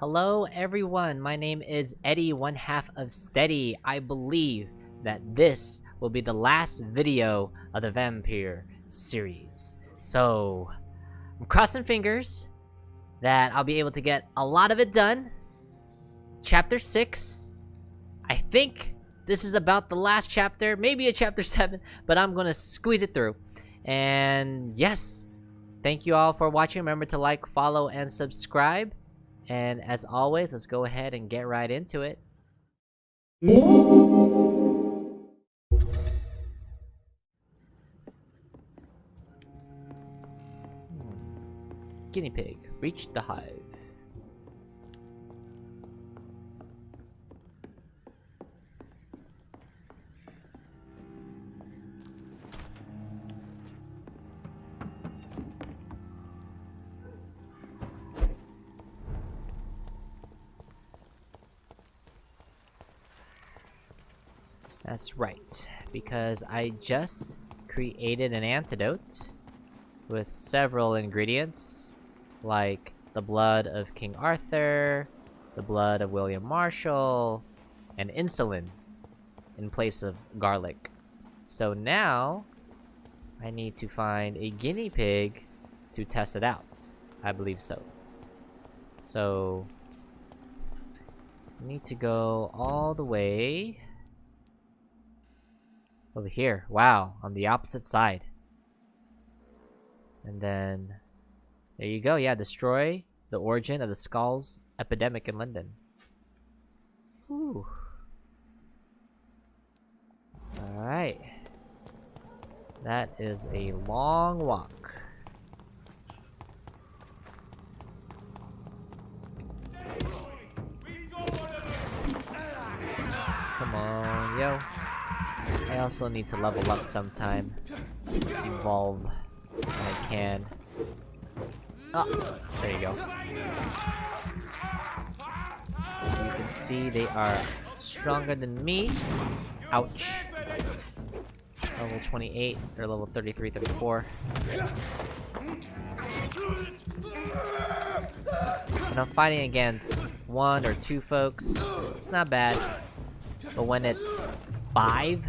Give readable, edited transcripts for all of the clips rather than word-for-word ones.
Hello everyone, my name is Eddie, one half of Steady. I believe that this will be the last video of the Vampyr series. So, I'm crossing fingers that I'll be able to get a lot of it done. Chapter 6. I think this is about the last chapter, maybe a chapter 7, but I'm gonna squeeze it through. And yes, thank you all for watching. Remember to like, follow, and subscribe. And as always, let's go ahead and get right into it. Guinea pig, reach the hive. That's right, because I just created an antidote with several ingredients, like the blood of King Arthur, the blood of William Marshall, and insulin in place of garlic. So now, I need to find a guinea pig to test it out. I believe so. So, I need to go all the way over here. Wow, on the opposite side. And then, there you go. Yeah, destroy the origin of the skulls epidemic in London. Whew. Alright. That is a long walk. Come on, yo. I also need to level up sometime. Evolve when I can. Oh, there you go. As you can see, they are stronger than me. Ouch. Level 28, or level 33, 34. When I'm fighting against one or two folks, it's not bad. But when it's 5,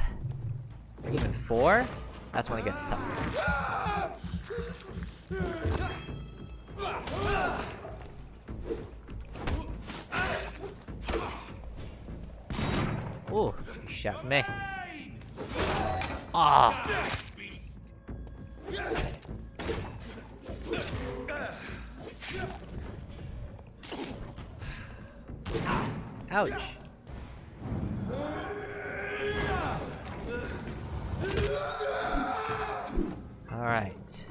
or even 4, that's when it gets tough. Ooh, you shot me. Ah! Ouch. Alright.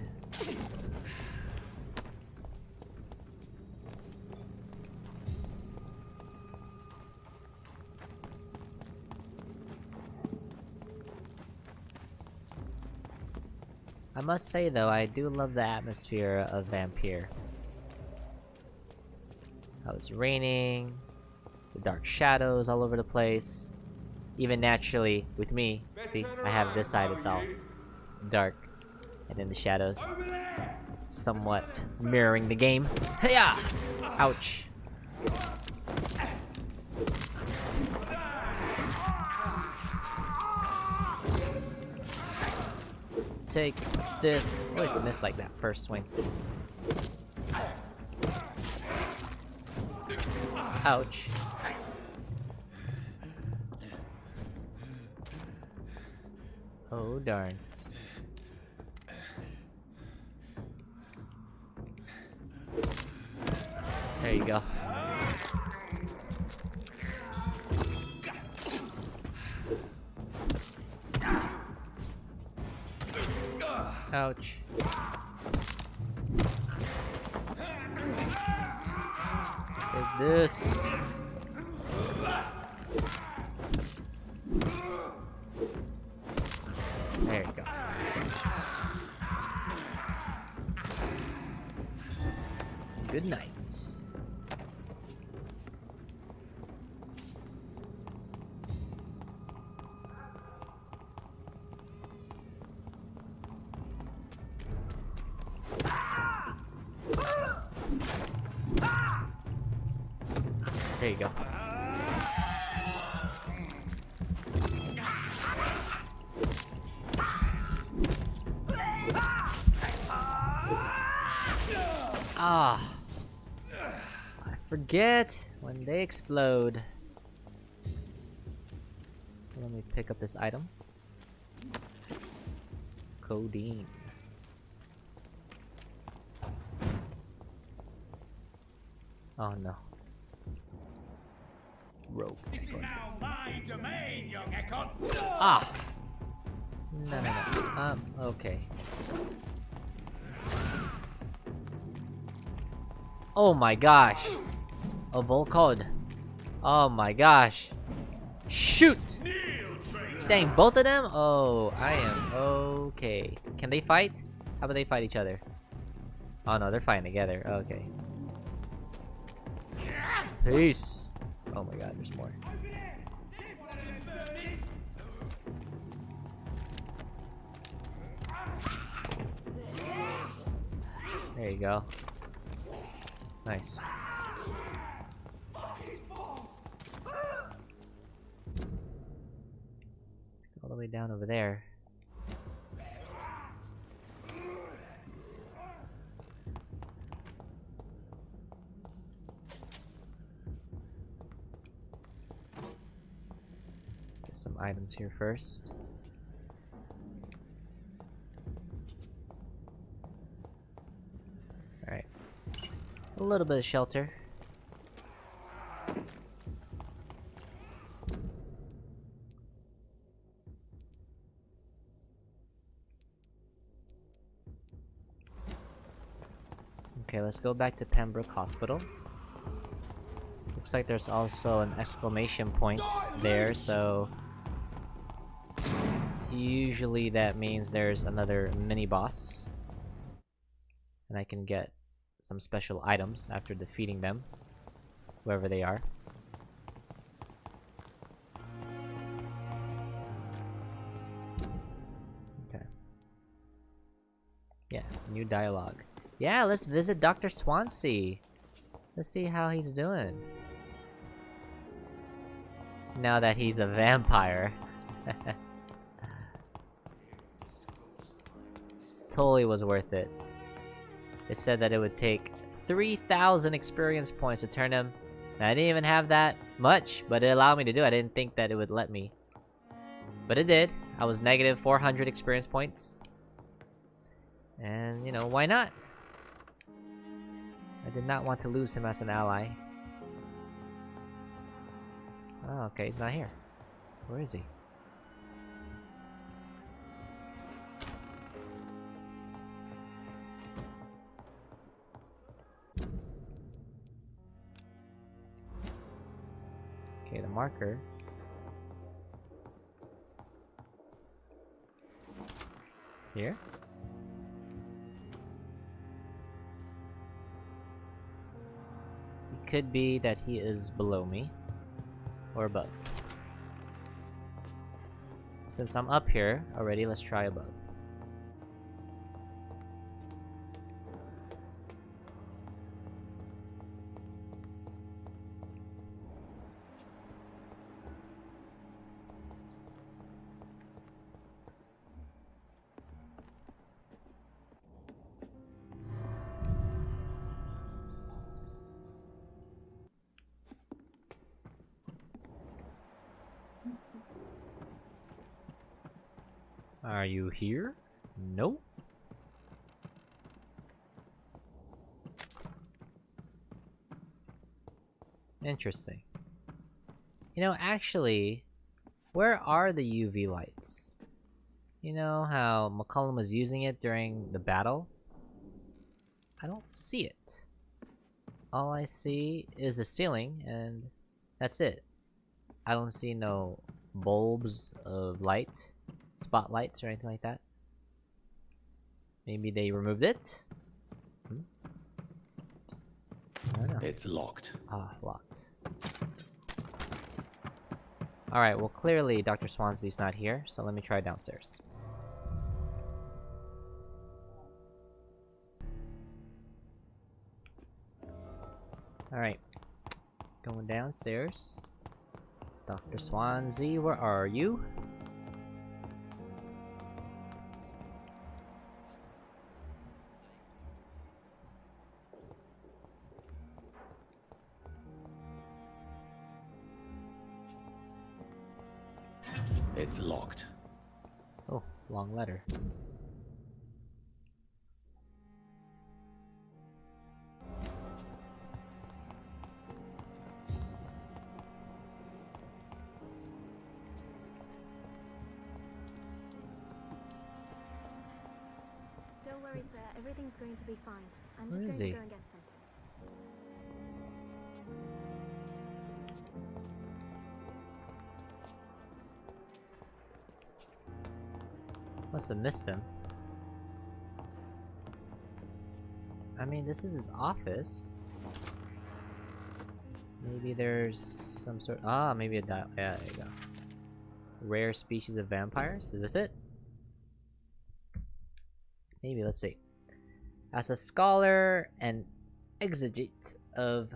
I must say though, I do love the atmosphere of Vampyr. How it's raining, the dark shadows all over the place. Even naturally, with me, see, I have this side is all dark. And then the shadows, somewhat mirroring the game. Hiya! Ouch. Take this. Always miss like that first swing. Ouch. Oh darn. There you go. Ouch. Take this. There you go. Good night. There you go. Ah. I forget when they explode. Let me pick up this item. Codeine. Oh no. Rope. This is now my domain, young Ekon. Ah! No. Okay. Oh my gosh! A Volcod. Oh my gosh! Shoot! Dang, both of them? Oh, I am okay. Can they fight? How about they fight each other? Oh no, they're fighting together. Okay. Peace! Oh my god, there's more. There you go. Nice. Let's go all the way down over there. Get some items here first. Alright. A little bit of shelter. Okay, let's go back to Pembroke Hospital. Looks like there's also an exclamation point there, so usually that means there's another mini-boss. And I can get some special items after defeating them, whoever they are. Okay. Yeah, new dialogue. Yeah, let's visit Dr. Swansea. Let's see how he's doing. Now that he's a vampire. Totally was worth it. It said that it would take 3,000 experience points to turn him. And I didn't even have that much, but it allowed me to do it. I didn't think that it would let me. But it did. I was negative 400 experience points. And, you know, why not? I did not want to lose him as an ally. Oh, okay, he's not here. Where is he? Okay, the marker. Here? It could be that he is below me. Or above. Since I'm up here already, let's try above. Are you here? No. Interesting. You know, actually, where are the UV lights? You know how McCollum was using it during the battle? I don't see it. All I see is the ceiling, and that's it. I don't see no bulbs of light, spotlights, or anything like that. Maybe they removed it? I don't know. It's locked. Ah, locked. Alright, well clearly Dr. Swansea's not here, so let me try downstairs. Alright. Going downstairs. Dr. Swansea, where are you? It's locked. Oh, long letter. Don't worry, sir. Everything's going to be fine. I'm Where just is going he? to go and get some. Must have missed him. I mean, this is his office. Maybe there's some sort. Ah, maybe a dial. Yeah, there you go. Rare species of vampires. Is this it? Maybe. Let's see. As a scholar and exegete of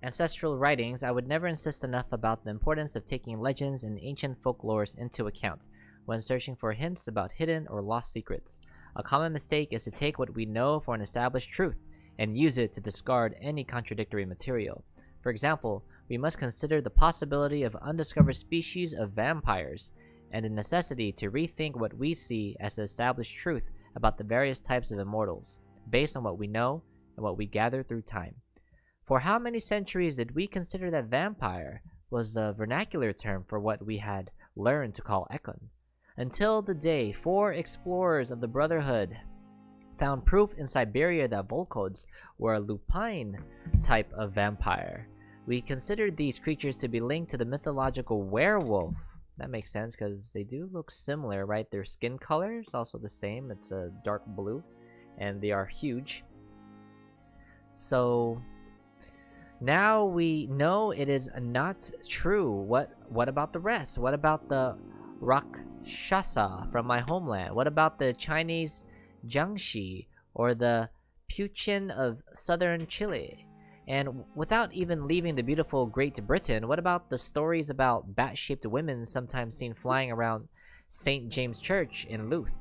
ancestral writings, I would never insist enough about the importance of taking legends and ancient folklores into account when searching for hints about hidden or lost secrets. A common mistake is to take what we know for an established truth and use it to discard any contradictory material. For example, we must consider the possibility of undiscovered species of vampires and the necessity to rethink what we see as the established truth about the various types of immortals, based on what we know and what we gather through time. For how many centuries did we consider that vampire was the vernacular term for what we had learned to call Ekon? Until the day 4 explorers of the Brotherhood found proof in Siberia that Volkods were a lupine type of vampire. We considered these creatures to be linked to the mythological werewolf. That makes sense because they do look similar, right? Their skin color is also the same. It's a dark blue, and they are huge. So now we know it is not true. What about the rest? What about the Rakshasa from my homeland? What about the Chinese Jiangxi or the Puchin of southern Chile? And without even leaving the beautiful Great Britain, what about the stories about bat-shaped women sometimes seen flying around St. James Church in Louth?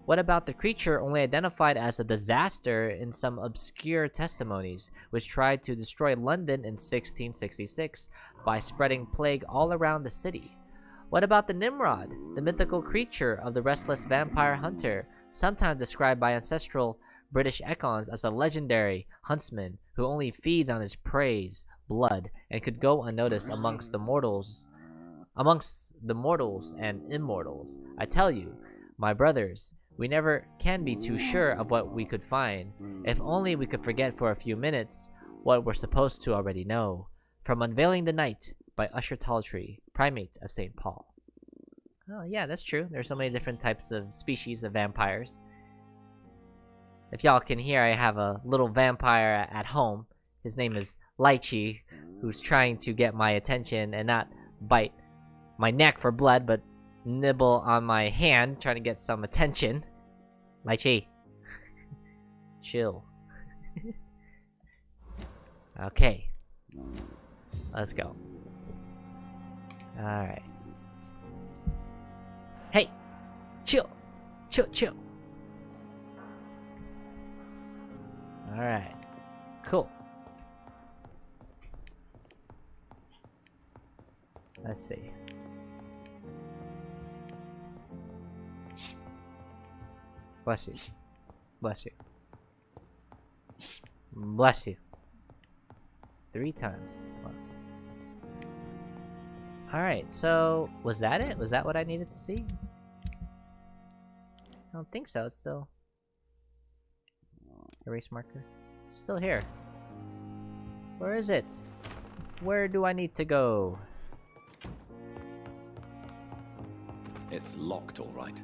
What about the creature only identified as a disaster in some obscure testimonies, which tried to destroy London in 1666 by spreading plague all around the city? What about the Nimrod, the mythical creature of the restless vampire hunter, sometimes described by ancestral British Ekons as a legendary huntsman who only feeds on his prey's blood and could go unnoticed amongst the mortals and immortals? I tell you, my brothers, we never can be too sure of what we could find. If only we could forget for a few minutes what we're supposed to already know. From Unveiling the Night by Usher Talltree, Primate of St. Paul. Oh yeah, that's true. There's so many different types of species of vampires. If y'all can hear, I have a little vampire at home. His name is Lychee, who's trying to get my attention and not bite my neck for blood, but nibble on my hand, trying to get some attention. Lychee. Chill. Okay. Let's go. Alright. Hey! Chill! Chill, chill! Alright. Cool. Let's see. Bless you. Bless you. Bless you. 3 times. Wow. Alright, so was that it? Was that what I needed to see? I don't think so. It's still... Erase marker. It's still here. Where is it? Where do I need to go? It's locked, all right.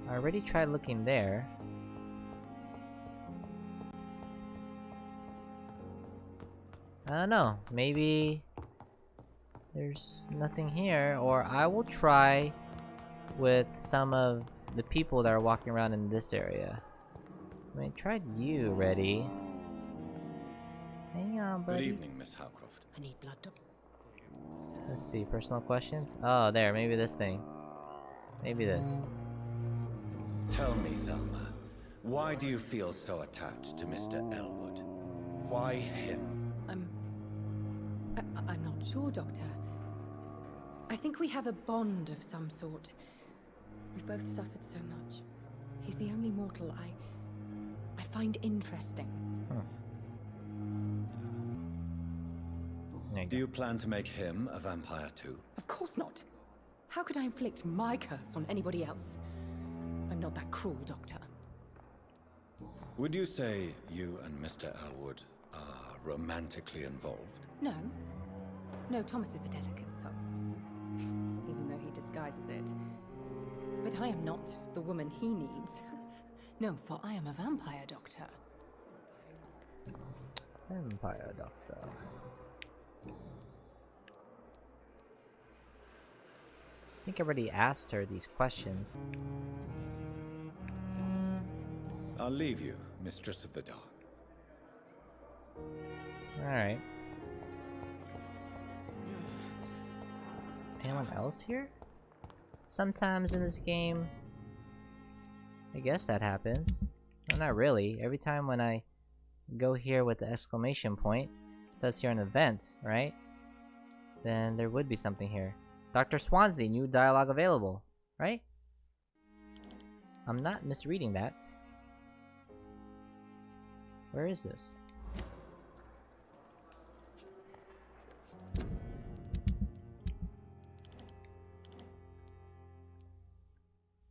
I already tried looking there. I don't know. Maybe there's nothing here, or I will try with some of the people that are walking around in this area. I tried you, Reddy. Hang on, buddy. Good evening, Miss Howcroft. I need blood. Let's see, personal questions? Oh, there, maybe this thing. Maybe this. Tell me, Thelma, why do you feel so attached to Mr. Elwood? Why him? I'm not sure, Doctor. I think we have a bond of some sort. We've both suffered so much. He's the only mortal I find interesting. Do you plan to make him a vampire too? Of course not. How could I inflict my curse on anybody else? I'm not that cruel, Doctor. Would you say you and Mr. Elwood are romantically involved? No. No, Thomas is a delicate soul. Even though he disguises it. But I am not the woman he needs. No, for I am a vampire, Doctor. Vampire Doctor. I think I already asked her these questions. I'll leave you, Mistress of the Dark. Alright. Anyone else here? Sometimes in this game, I guess that happens. No, not really. Every time when I go here with the exclamation point, it says here an event, right? Then there would be something here. Dr. Swansea, new dialogue available, right? I'm not misreading that. Where is this?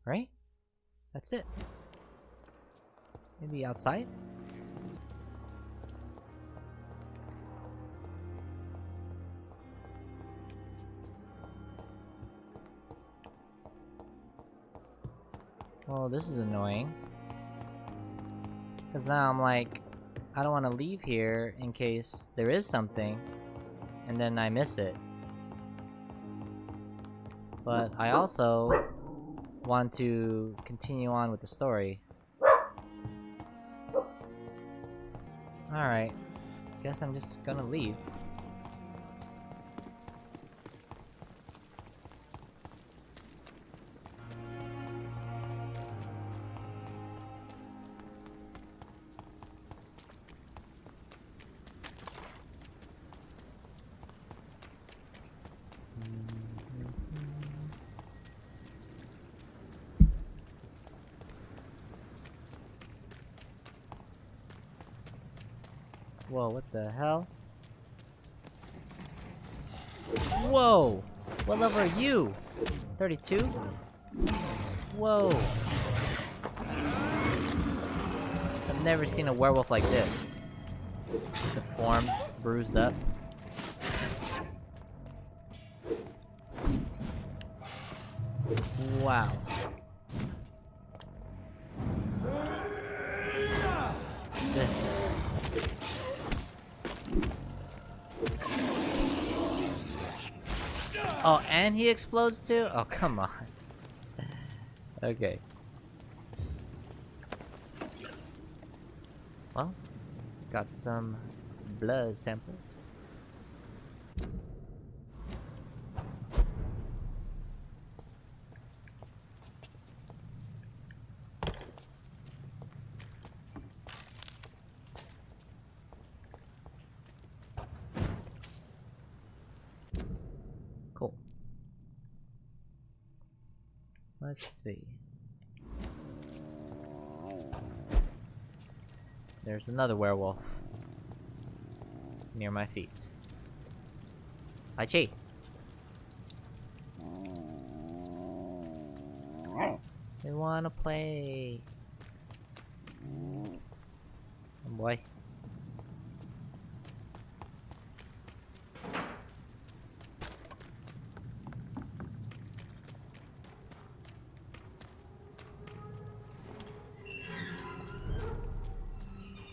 Right? That's it. Maybe outside? Well, this is annoying. Because now I'm like, I don't want to leave here in case there is something, and then I miss it. But I also want to continue on with the story. Alright, guess I'm just gonna leave. Whoa, what the hell? Whoa! What level are you? 32? Whoa! I've never seen a werewolf like this. Deformed, bruised up. Wow. This. Oh, and he explodes too? Oh, come on. Okay. Well, got some blood samples. Cool. Let's see. There's another werewolf near my feet. Hi, Chi. They wanna play. Oh boy.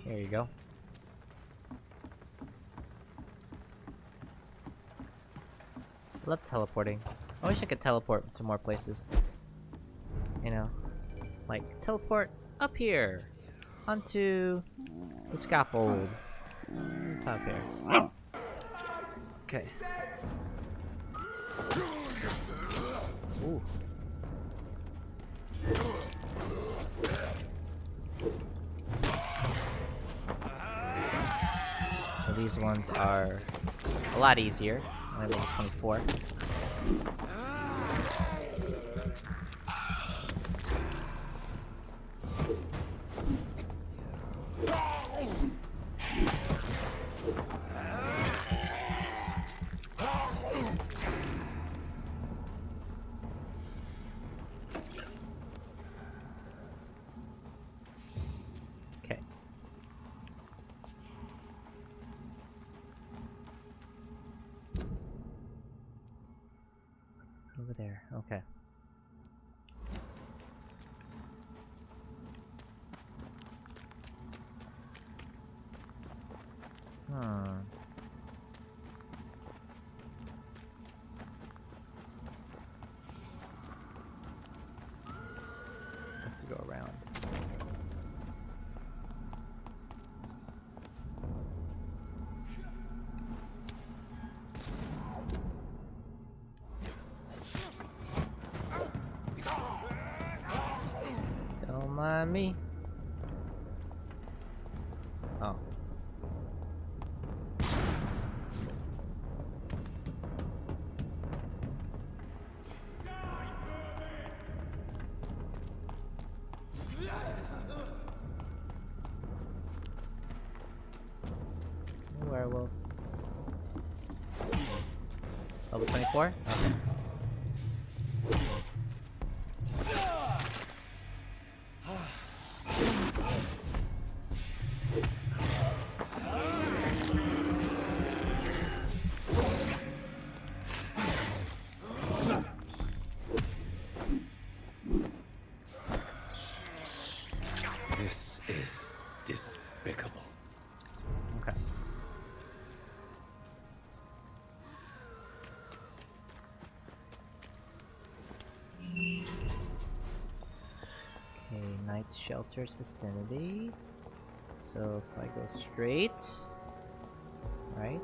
There you go. I love teleporting. I wish I could teleport to more places. You know, like teleport up here onto the scaffold. It's up here. Okay. Ooh. So these ones are a lot easier. Only level 24. Okay. Over there. Okay. Let's go around. Don't mind me. Oh. Werewolf. Level 24? Okay. This is despicable. Okay. Okay, night shelters vicinity. So if I go straight, right?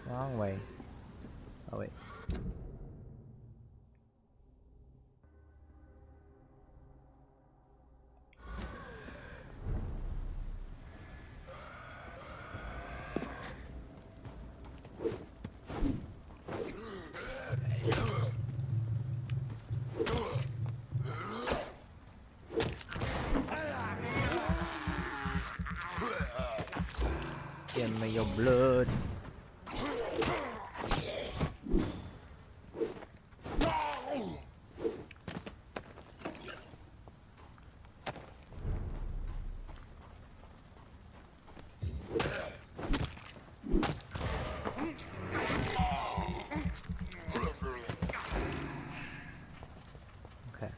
Wrong way. Oh wait. Give me your blood. Okay.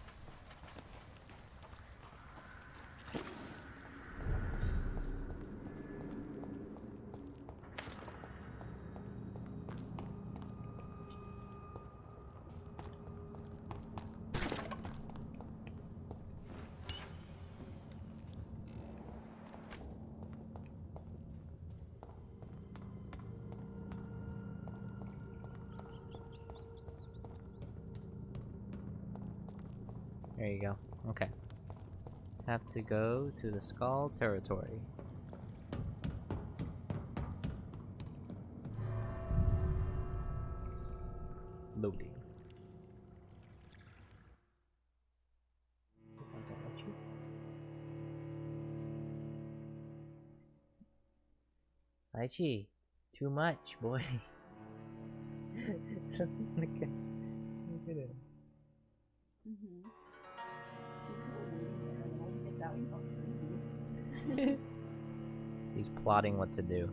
There you go. Okay. Have to go to the Skull territory. Loading. Sounds like you. Aichi, too much, boy. Look at it. He's plotting what to do.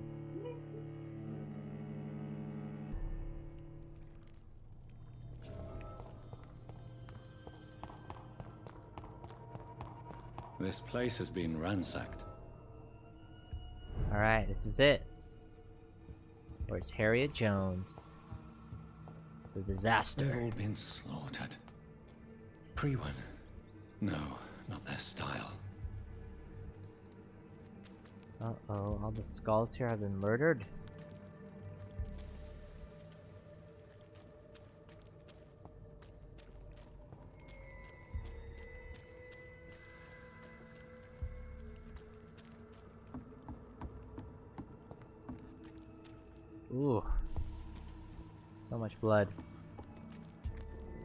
This place has been ransacked. Alright, this is it. Where's Harriet Jones? The disaster. They've all been slaughtered. Pre-one? No, not their style. Uh-oh, all the skulls here have been murdered? Ooh. So much blood.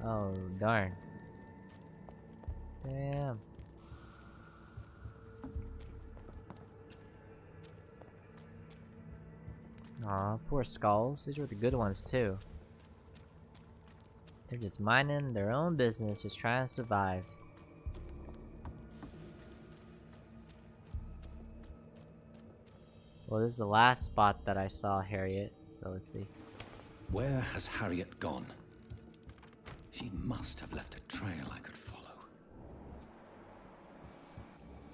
Oh, darn. Damn. Aw, poor skulls. These were the good ones, too. They're just minding their own business, just trying to survive. Well, this is the last spot that I saw Harriet, so let's see. Where has Harriet gone? She must have left a trail I could follow.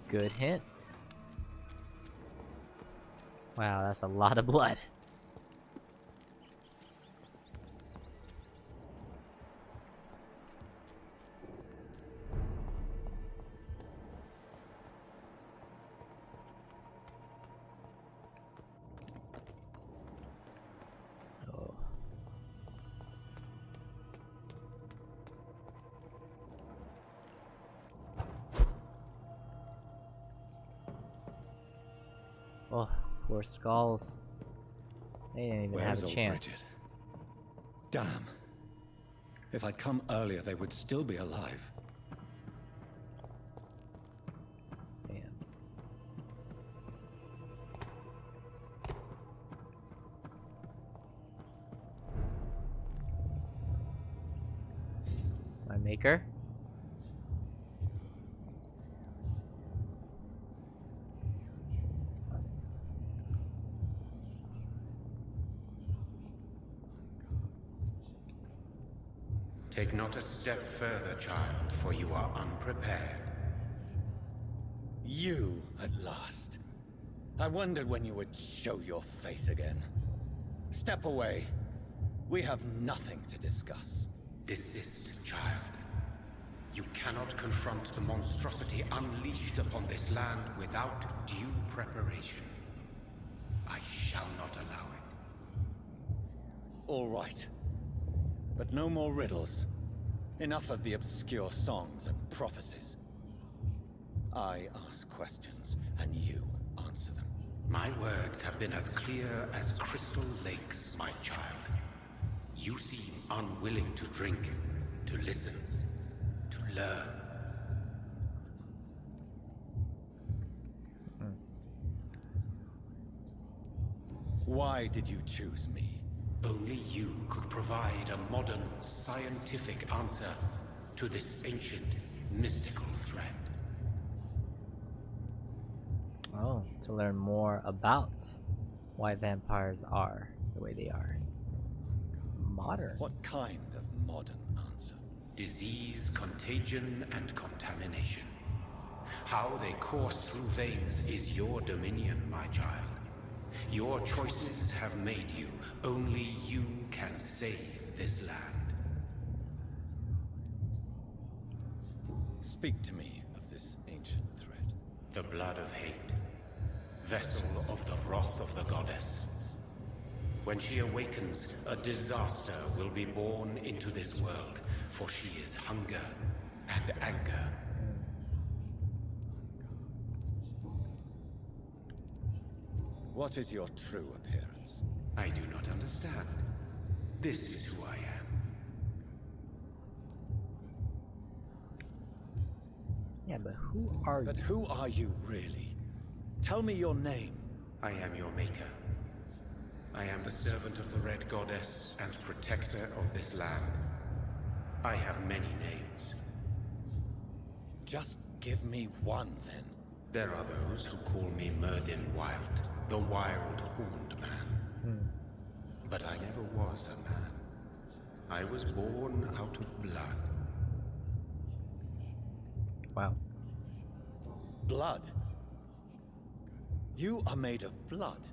Good hint. Wow, that's a lot of blood. Oh. Oh, poor skulls. They didn't even have a chance. Damn. If I'd come earlier, they would still be alive. Damn. My maker? Take not a step further, child, for you are unprepared. You, at last. I wondered when you would show your face again. Step away. We have nothing to discuss. Desist, child. You cannot confront the monstrosity unleashed upon this land without due preparation. I shall not allow it. All right. But no more riddles. Enough of the obscure songs and prophecies. I ask questions, and you answer them. My words have been as clear as crystal lakes, my child. You seem unwilling to drink, to listen, to learn. Why did you choose me? Only you could provide a modern, scientific answer to this ancient, mystical threat. Oh, to learn more about why vampires are the way they are. Modern. What kind of modern answer? Disease, contagion, and contamination. How they course through veins is your dominion, my child. Your choices have made you. Only you can save this land. Speak to me of this ancient threat. The blood of hate. Vessel of the wrath of the goddess. When she awakens, a disaster will be born into this world, for she is hunger and anger. What is your true appearance? I do not understand. This is who I am. Yeah, but who are But you? who are you really? Tell me your name. I am your maker. I am the servant of the Red Goddess and protector of this land. I have many names. Just give me one, then. There are those who call me Merdin Wild, the Wild Horned Man. But I never was a man. I was born out of blood. Wow. blood? You are made of blood.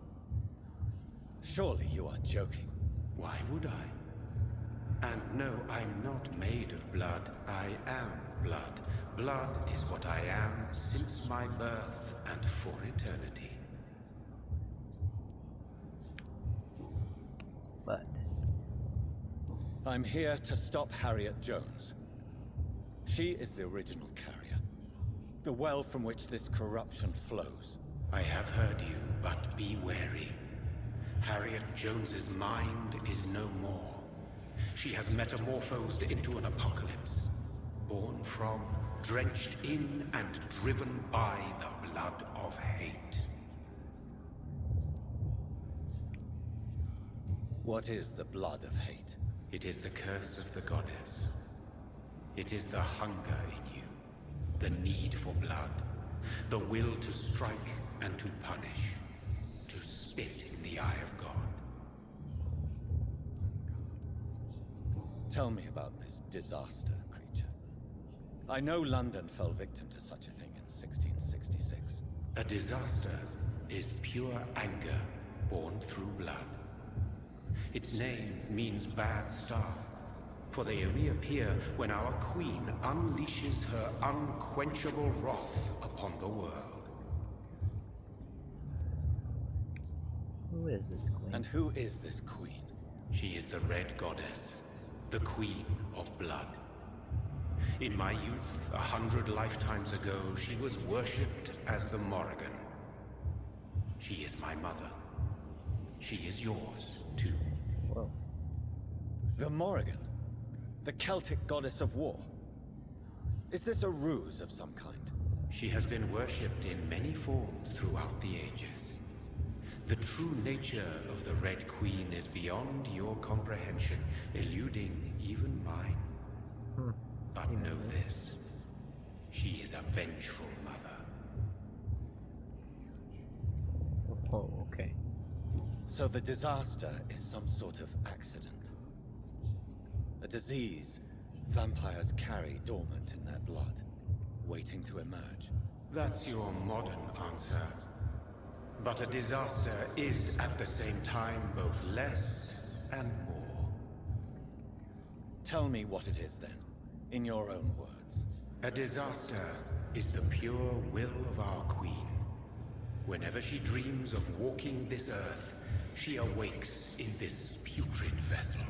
Surely you are joking. Why would I? And no, I'm not made of blood. I am blood. Blood is what I am since my birth and for eternity. But I'm here to stop Harriet Jones. She is the original carrier. The well from which this corruption flows. I have heard you, but be wary. Harriet Jones's mind is no more. She has metamorphosed into an apocalypse. Born from, drenched in, and driven by the blood of hate. What is the blood of hate? It is the curse of the goddess. It is the hunger in you, the need for blood, the will to strike and to punish, to spit in the eye of God. Tell me about this disaster, creature. I know London fell victim to such a thing in 1666. A disaster is pure anger born through blood. Its name means bad star, for they only appear when our queen unleashes her unquenchable wrath upon the world. who is this queen? And who is this queen? She is the Red Goddess, the Queen of Blood. In my youth, 100 lifetimes ago, she was worshipped as the Morrigan. She is my mother. She is yours, too. Whoa. The Morrigan? The Celtic goddess of war? Is this a ruse of some kind? She has been worshipped in many forms throughout the ages. The true nature of the Red Queen is beyond your comprehension, eluding even mine. But know this. She is a vengeful mother. Oh, okay. So the disaster is some sort of accident. A disease vampires carry dormant in their blood, waiting to emerge. That's your modern answer. But a disaster is at the same time both less and more. Tell me what it is then, in your own words. A disaster is the pure will of our queen. Whenever she dreams of walking this earth, she awakes in this putrid vessel.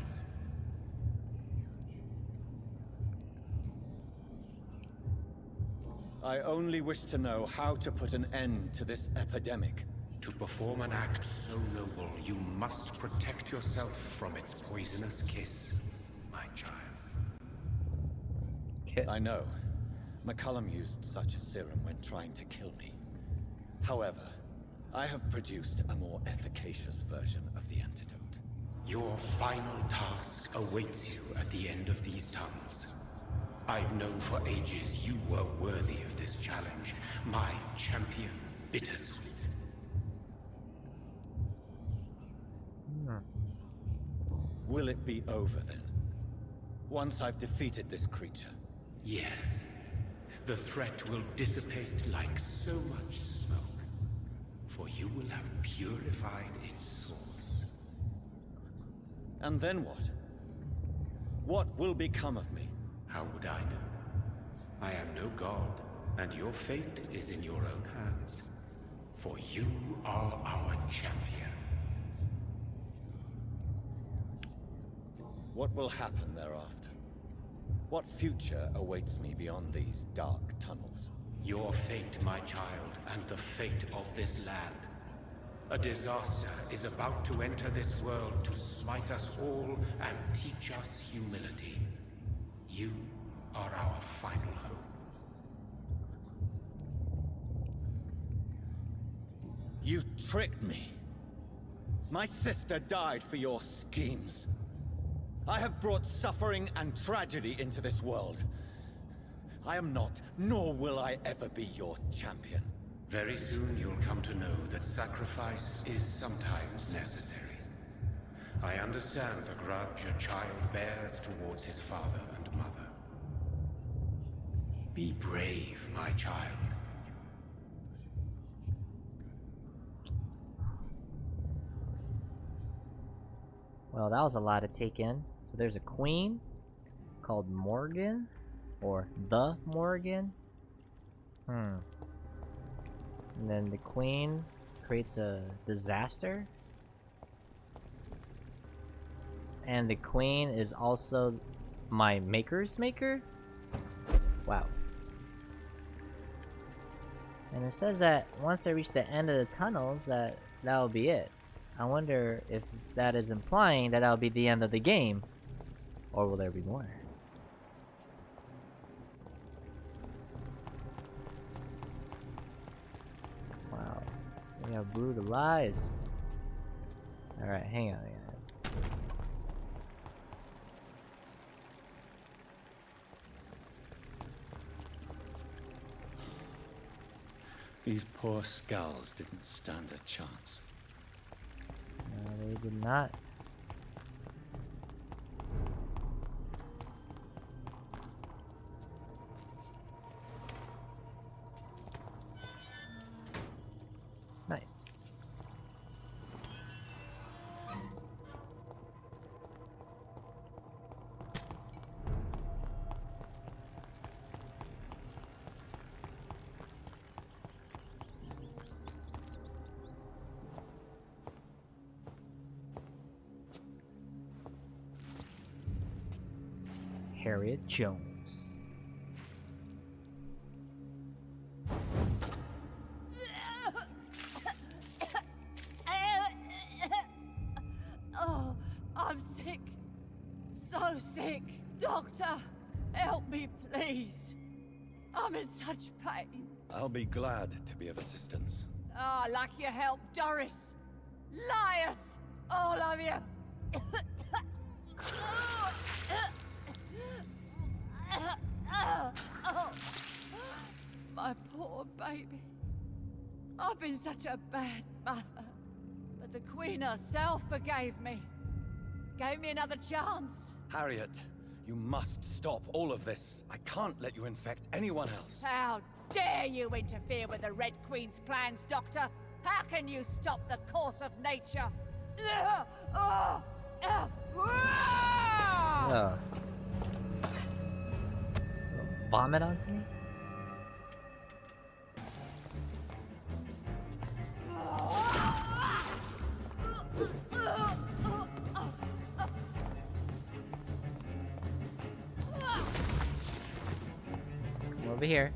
I only wish to know how to put an end to this epidemic. To perform an act so noble, you must protect yourself from its poisonous kiss, my child. Kiss. I know. McCullum used such a serum when trying to kill me. However, I have produced a more efficacious version of the antidote. Your final task awaits you at the end of these tunnels. I've known for ages you were worthy of this challenge, my champion, Bittersweet. Will it be over then? Once I've defeated this creature? Yes. The threat will dissipate like so much smoke, for you will have purified its source. And then what? What will become of me? How would I know? I am no god, and your fate is in your own hands. For you are our champion. What will happen thereafter? What future awaits me beyond these dark tunnels? Your fate, my child, and the fate of this land. A disaster is about to enter this world to smite us all and teach us humility. You are our final hope. You tricked me. My sister died for your schemes. I have brought suffering and tragedy into this world. I am not, nor will I ever be your champion. Very soon you'll come to know that sacrifice is sometimes necessary. I understand the grudge a child bears towards his father and mother. Be brave, my child. Well, that was a lot to take in. So there's a queen called Morgan, or the Morgan. And then the queen creates a disaster. And the queen is also my maker's maker? Wow. And it says that once I reach the end of the tunnels, that'll be it. I wonder if that is implying that that'll be the end of the game. Or will there be more? Wow. We have brutalized. Alright, hang on. These poor skulls didn't stand a chance. No, they did not. Nice. Harriet Jones. Oh, I'm sick. So sick. Doctor, help me, please. I'm in such pain. I'll be glad to be of assistance. Ah, like your help, Doris. Liars, all of you. My poor baby. I've been such a bad mother. But the Queen herself forgave me. Gave me another chance. Harriet, you must stop all of this. I can't let you infect anyone else. How dare you interfere with the Red Queen's plans, Doctor? How can you stop the course of nature? Oh. Vomit onto me? Come over here.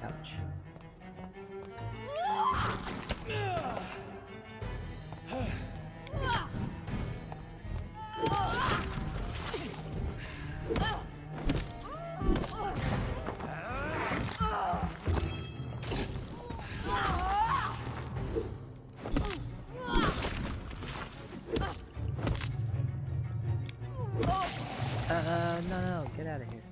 Ouch. No, get out of here.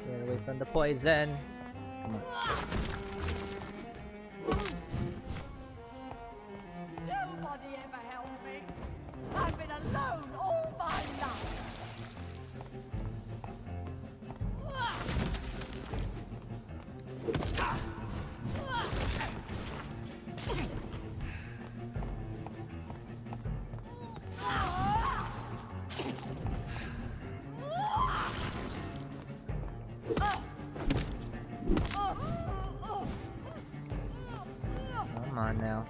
Get away from the poison. Come on. Nobody ever helped me. I've been alone all my life. Come on now.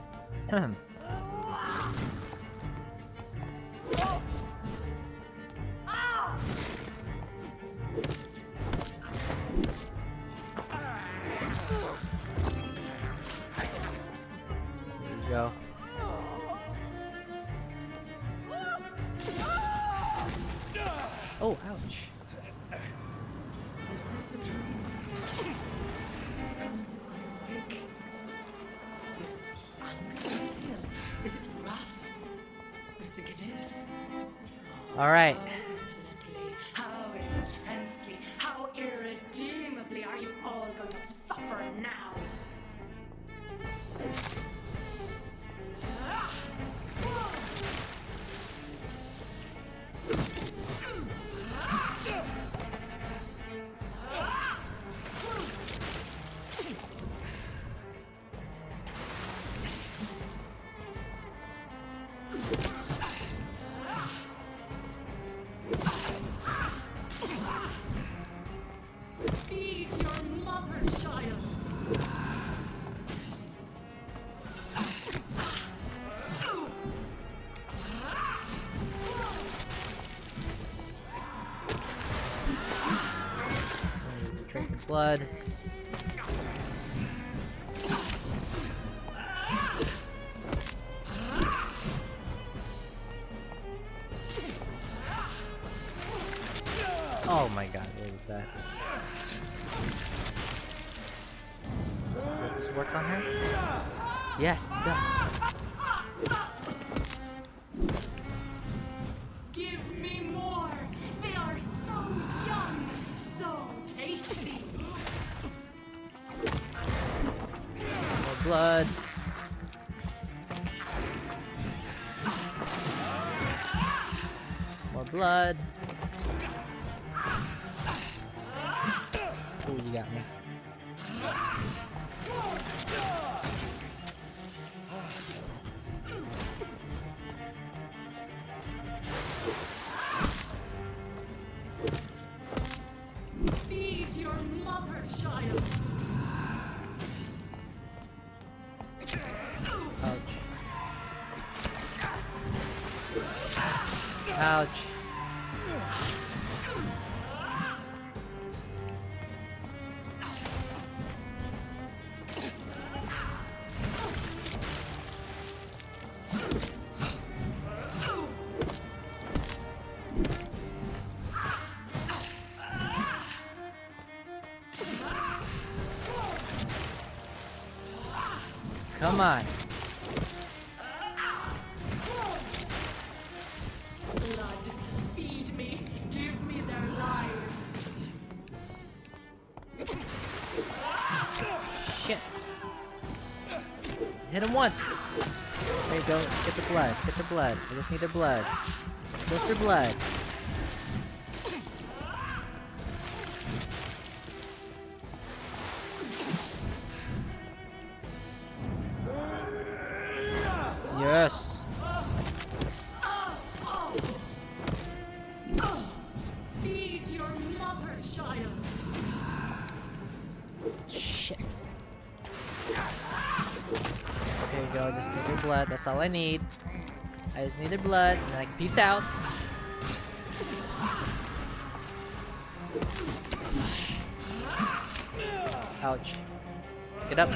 Alright. How intensely, how irredeemably are you all going to suffer now? Feed your mother, child. Drink the blood. Oh my god, what was that? Does this work on her? Yes, it does. Give me more. They are so young, so tasty. More blood. More blood. Ooh, you got me. Feed your mother, child. Ouch. Ouch. Come on. Blood, feed me. Give me their lives. Shit. Hit him once. There you go. Get the blood. Get the blood. I just need their blood. Just their blood. Yes. Feed your mother, child. Shit. There you go. Just need their blood. That's all I need. I just need their blood, and I can peace out. Ouch. Get up.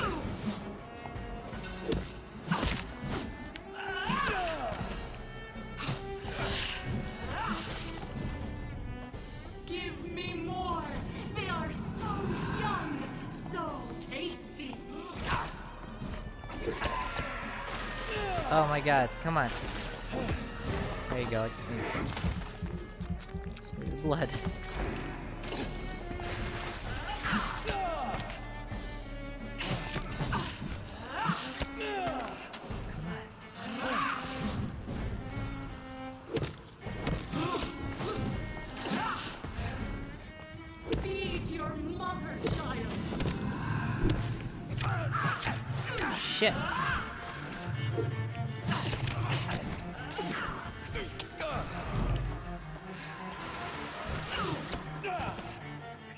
Give me more. They are so young, so tasty. Oh my god. Come on. There you go. I just need the blood. Feed your mother, child. Shit.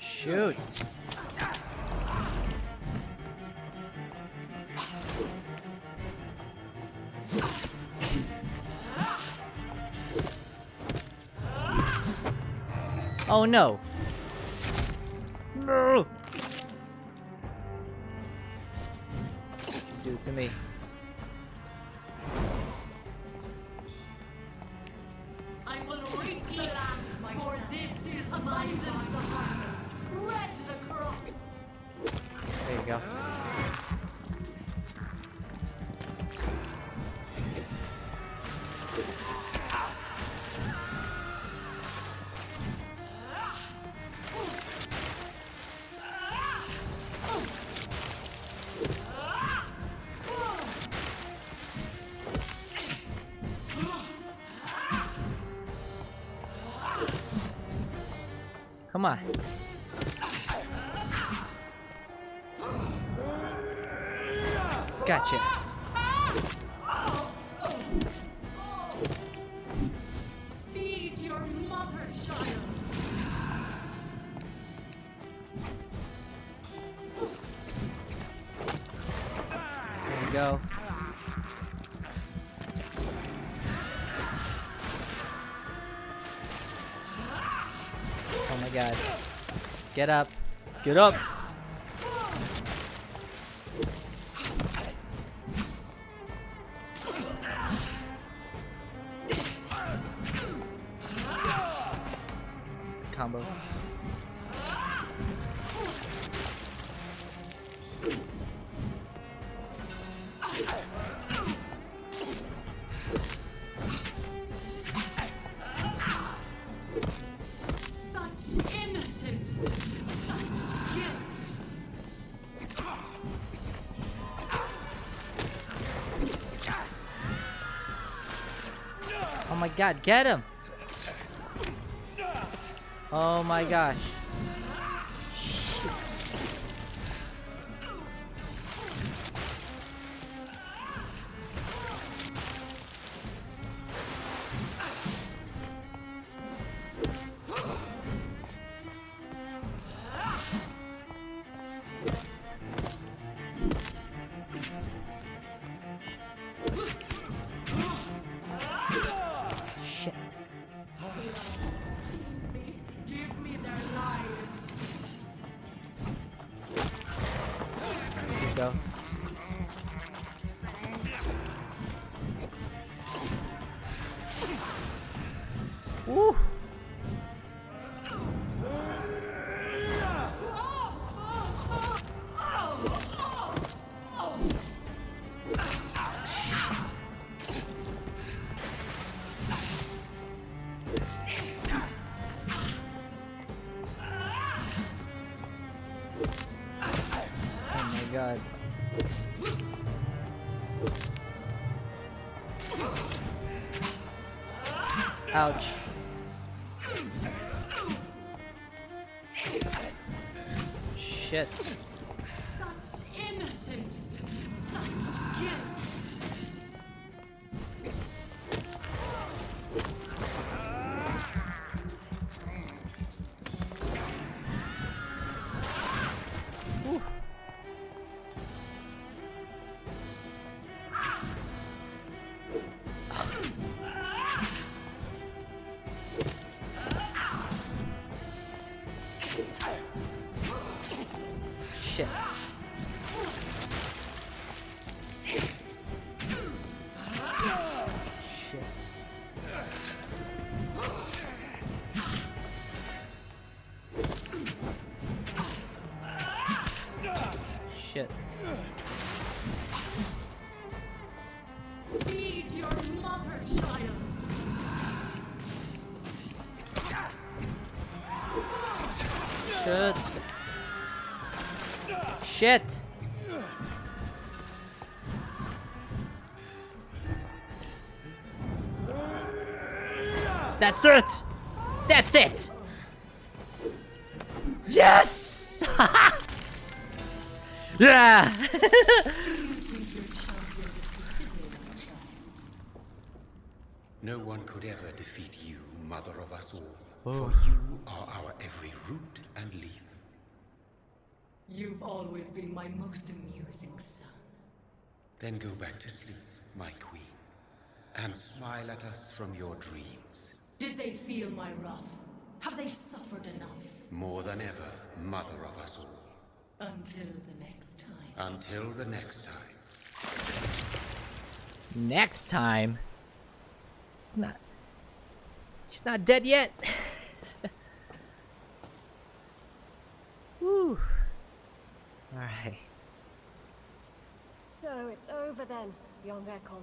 Shoot. Oh no. No. Do it to me. I will reap the land, for this is abundant the harvest. Red the crop. There you go. Come on. Gotcha. Feed your mother, child. There we go. Oh my god. Get up. Get up. Combo. Such innocence, such guilt. Oh my god, get him! Oh my gosh. Shit. Give me their lives. Here we go. Woo! Oh my god. Ouch. Shit. Such innocence, such guilt. Shit. Shit. Shit. Feed your mother, child. Shit. Shit. That's it. That's it. Yes. Yeah. No one could ever defeat you, mother of us all. Oh. For you are our every root and leaf. You've always been my most amusing son. Then go back to sleep, my queen, and smile at us from your dreams. Did they feel my wrath? Have they suffered enough? More than ever, mother of us all. Until the next time. Until the next time. Next time. She's not dead yet. Woo. Alright. So it's over then, young Ekon.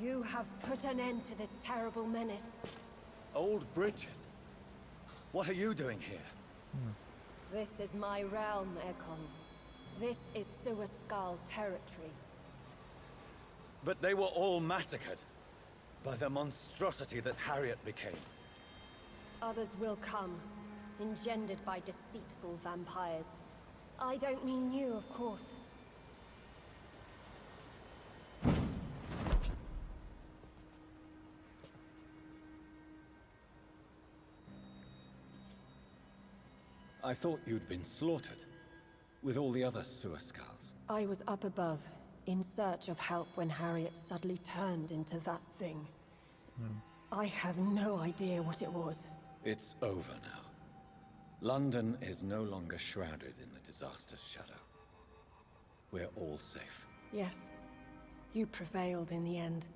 You have put an end to this terrible menace. Old Bridget? What are you doing here? This is my realm, Ekon. This is Suascal territory. But they were all massacred by the monstrosity that Harriet became. Others will come, engendered by deceitful vampires. I don't mean you, of course. I thought you'd been slaughtered, with all the other Suascals. I was up above, in search of help when Harriet suddenly turned into that thing. I have no idea what it was. It's over now. London is no longer shrouded in the disaster's shadow. We're all safe. Yes, you prevailed in the end.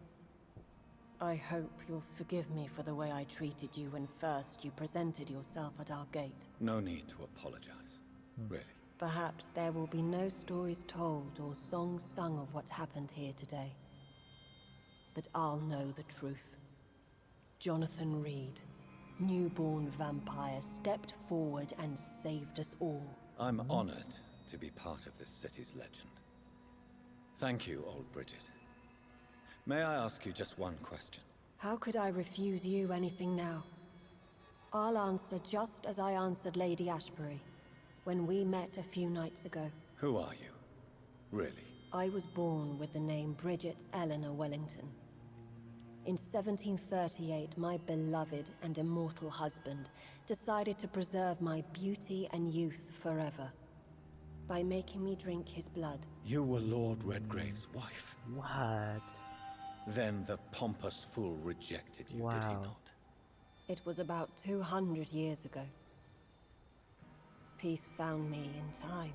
I hope you'll forgive me for the way I treated you when first you presented yourself at our gate. No need to apologize, really. Perhaps there will be no stories told or songs sung of what happened here today. But I'll know the truth. Jonathan Reid, newborn vampire, stepped forward and saved us all. I'm honored to be part of this city's legend. Thank you, old Bridget. May I ask you just one question? How could I refuse you anything now? I'll answer just as I answered Lady Ashbury when we met a few nights ago. Who are you? Really? I was born with the name Bridget Eleanor Wellington. In 1738, my beloved and immortal husband decided to preserve my beauty and youth forever by making me drink his blood. You were Lord Redgrave's wife. What? Then the pompous fool rejected you, did he not? It was about 200 years ago. Peace found me in time.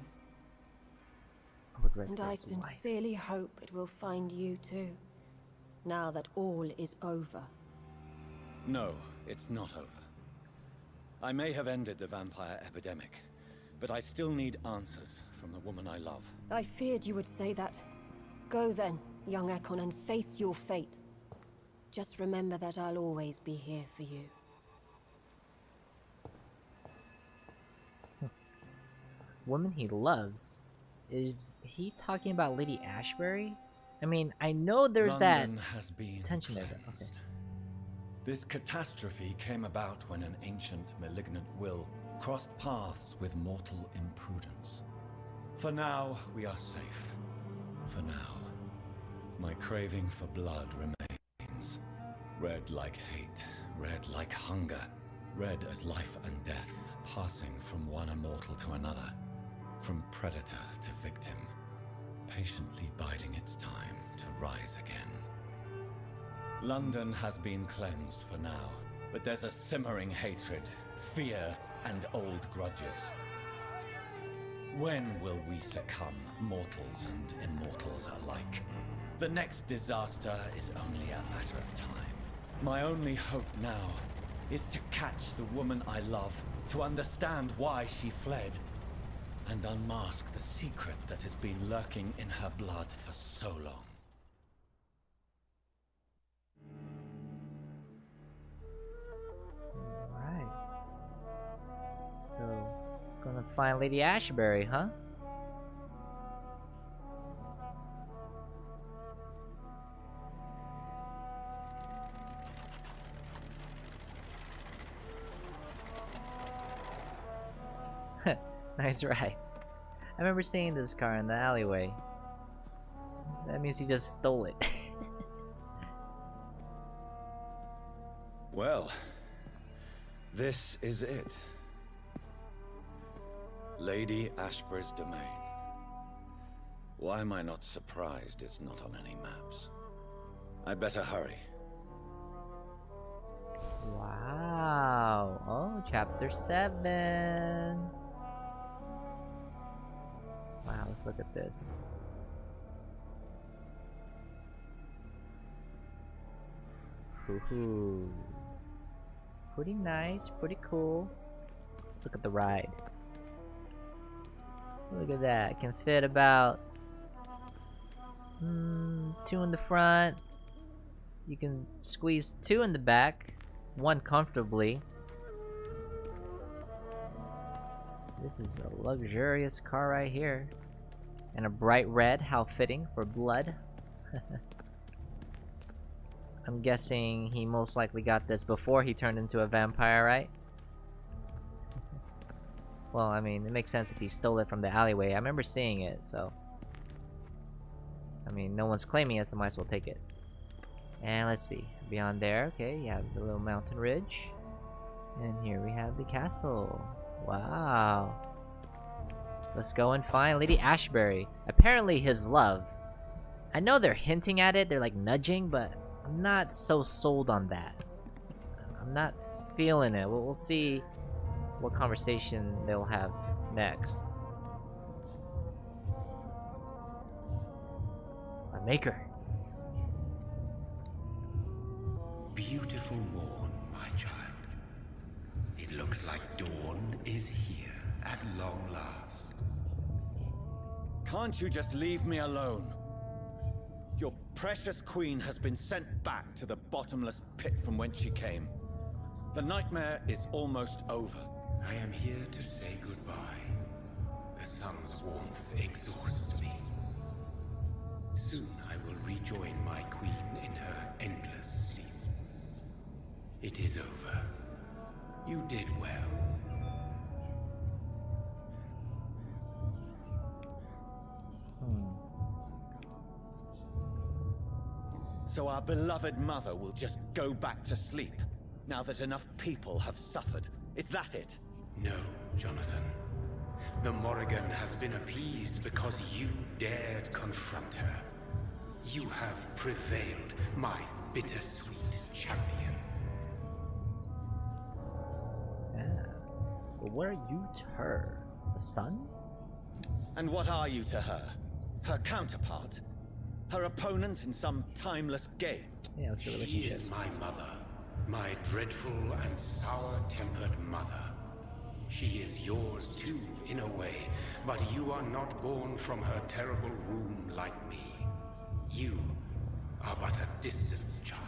And I sincerely hope it will find you too, now that all is over. No, it's not over. I may have ended the vampire epidemic, but I still need answers from the woman I love. I feared you would say that. Go then, young Ekon, and face your fate. Just remember that I'll always be here for you. Woman he loves? Is he talking about Lady Ashbury? I mean, I know there's London that has been tension there. cleansed. Okay. This catastrophe came about when an ancient malignant will crossed paths with mortal imprudence. For now, we are safe. For now. My craving for blood remains. Red like hate, red like hunger, red as life and death, passing from one immortal to another, from predator to victim, patiently biding its time to rise again. London has been cleansed for now, but there's a simmering hatred, fear, and old grudges. When will we succumb, mortals and immortals alike? The next disaster is only a matter of time. My only hope now is to catch the woman I love, to understand why she fled, and unmask the secret that has been lurking in her blood for so long. Alright. So, gonna find Lady Ashbury, huh? Nice ride. I remember seeing this car in the alleyway. That means he just stole it. Well, this is it. Lady Ashbury's domain. Why am I not surprised it's not on any maps? I'd better hurry. Wow. Oh, chapter 7. Wow, let's look at this. Hoo-hoo. Pretty nice, pretty cool. Let's look at the ride. Look at that. It can fit about 2 in the front. You can squeeze 2 in the back. 1 comfortably. This is a luxurious car right here. And a bright red, how fitting for blood. I'm guessing he most likely got this before he turned into a vampire, right? Well, I mean, it makes sense if he stole it from the alleyway. I remember seeing it, so... I mean, no one's claiming it, so might as well take it. And let's see. Beyond there, okay, you have the little mountain ridge. And here we have the castle. Wow. Let's go and find Lady Ashbury. Apparently his love. I know they're hinting at it, they're like nudging, but I'm not so sold on that. I'm not feeling it. We'll see what conversation they'll have next. My maker. Beautiful morn, my child. It looks like dawn is here at long last. Can't you just leave me alone? Your precious queen has been sent back to the bottomless pit from whence she came. The nightmare is almost over. I am here to say goodbye. The sun's warmth exhausts me. Soon I will rejoin my queen in her endless sleep. It is over. You did well. So our beloved mother will just go back to sleep, now that enough people have suffered. Is that it? No, Jonathan. The Morrigan has been appeased because you dared confront her. You have prevailed, my bittersweet champion. Yeah. But what are you to her? A son? And what are you to her? Her counterpart? Her opponent in some timeless game? Yeah, what's your She relationship? is my mother, my dreadful and sour-tempered mother. She is yours too, in a way, but you are not born from her terrible womb like me. You are but a distant child.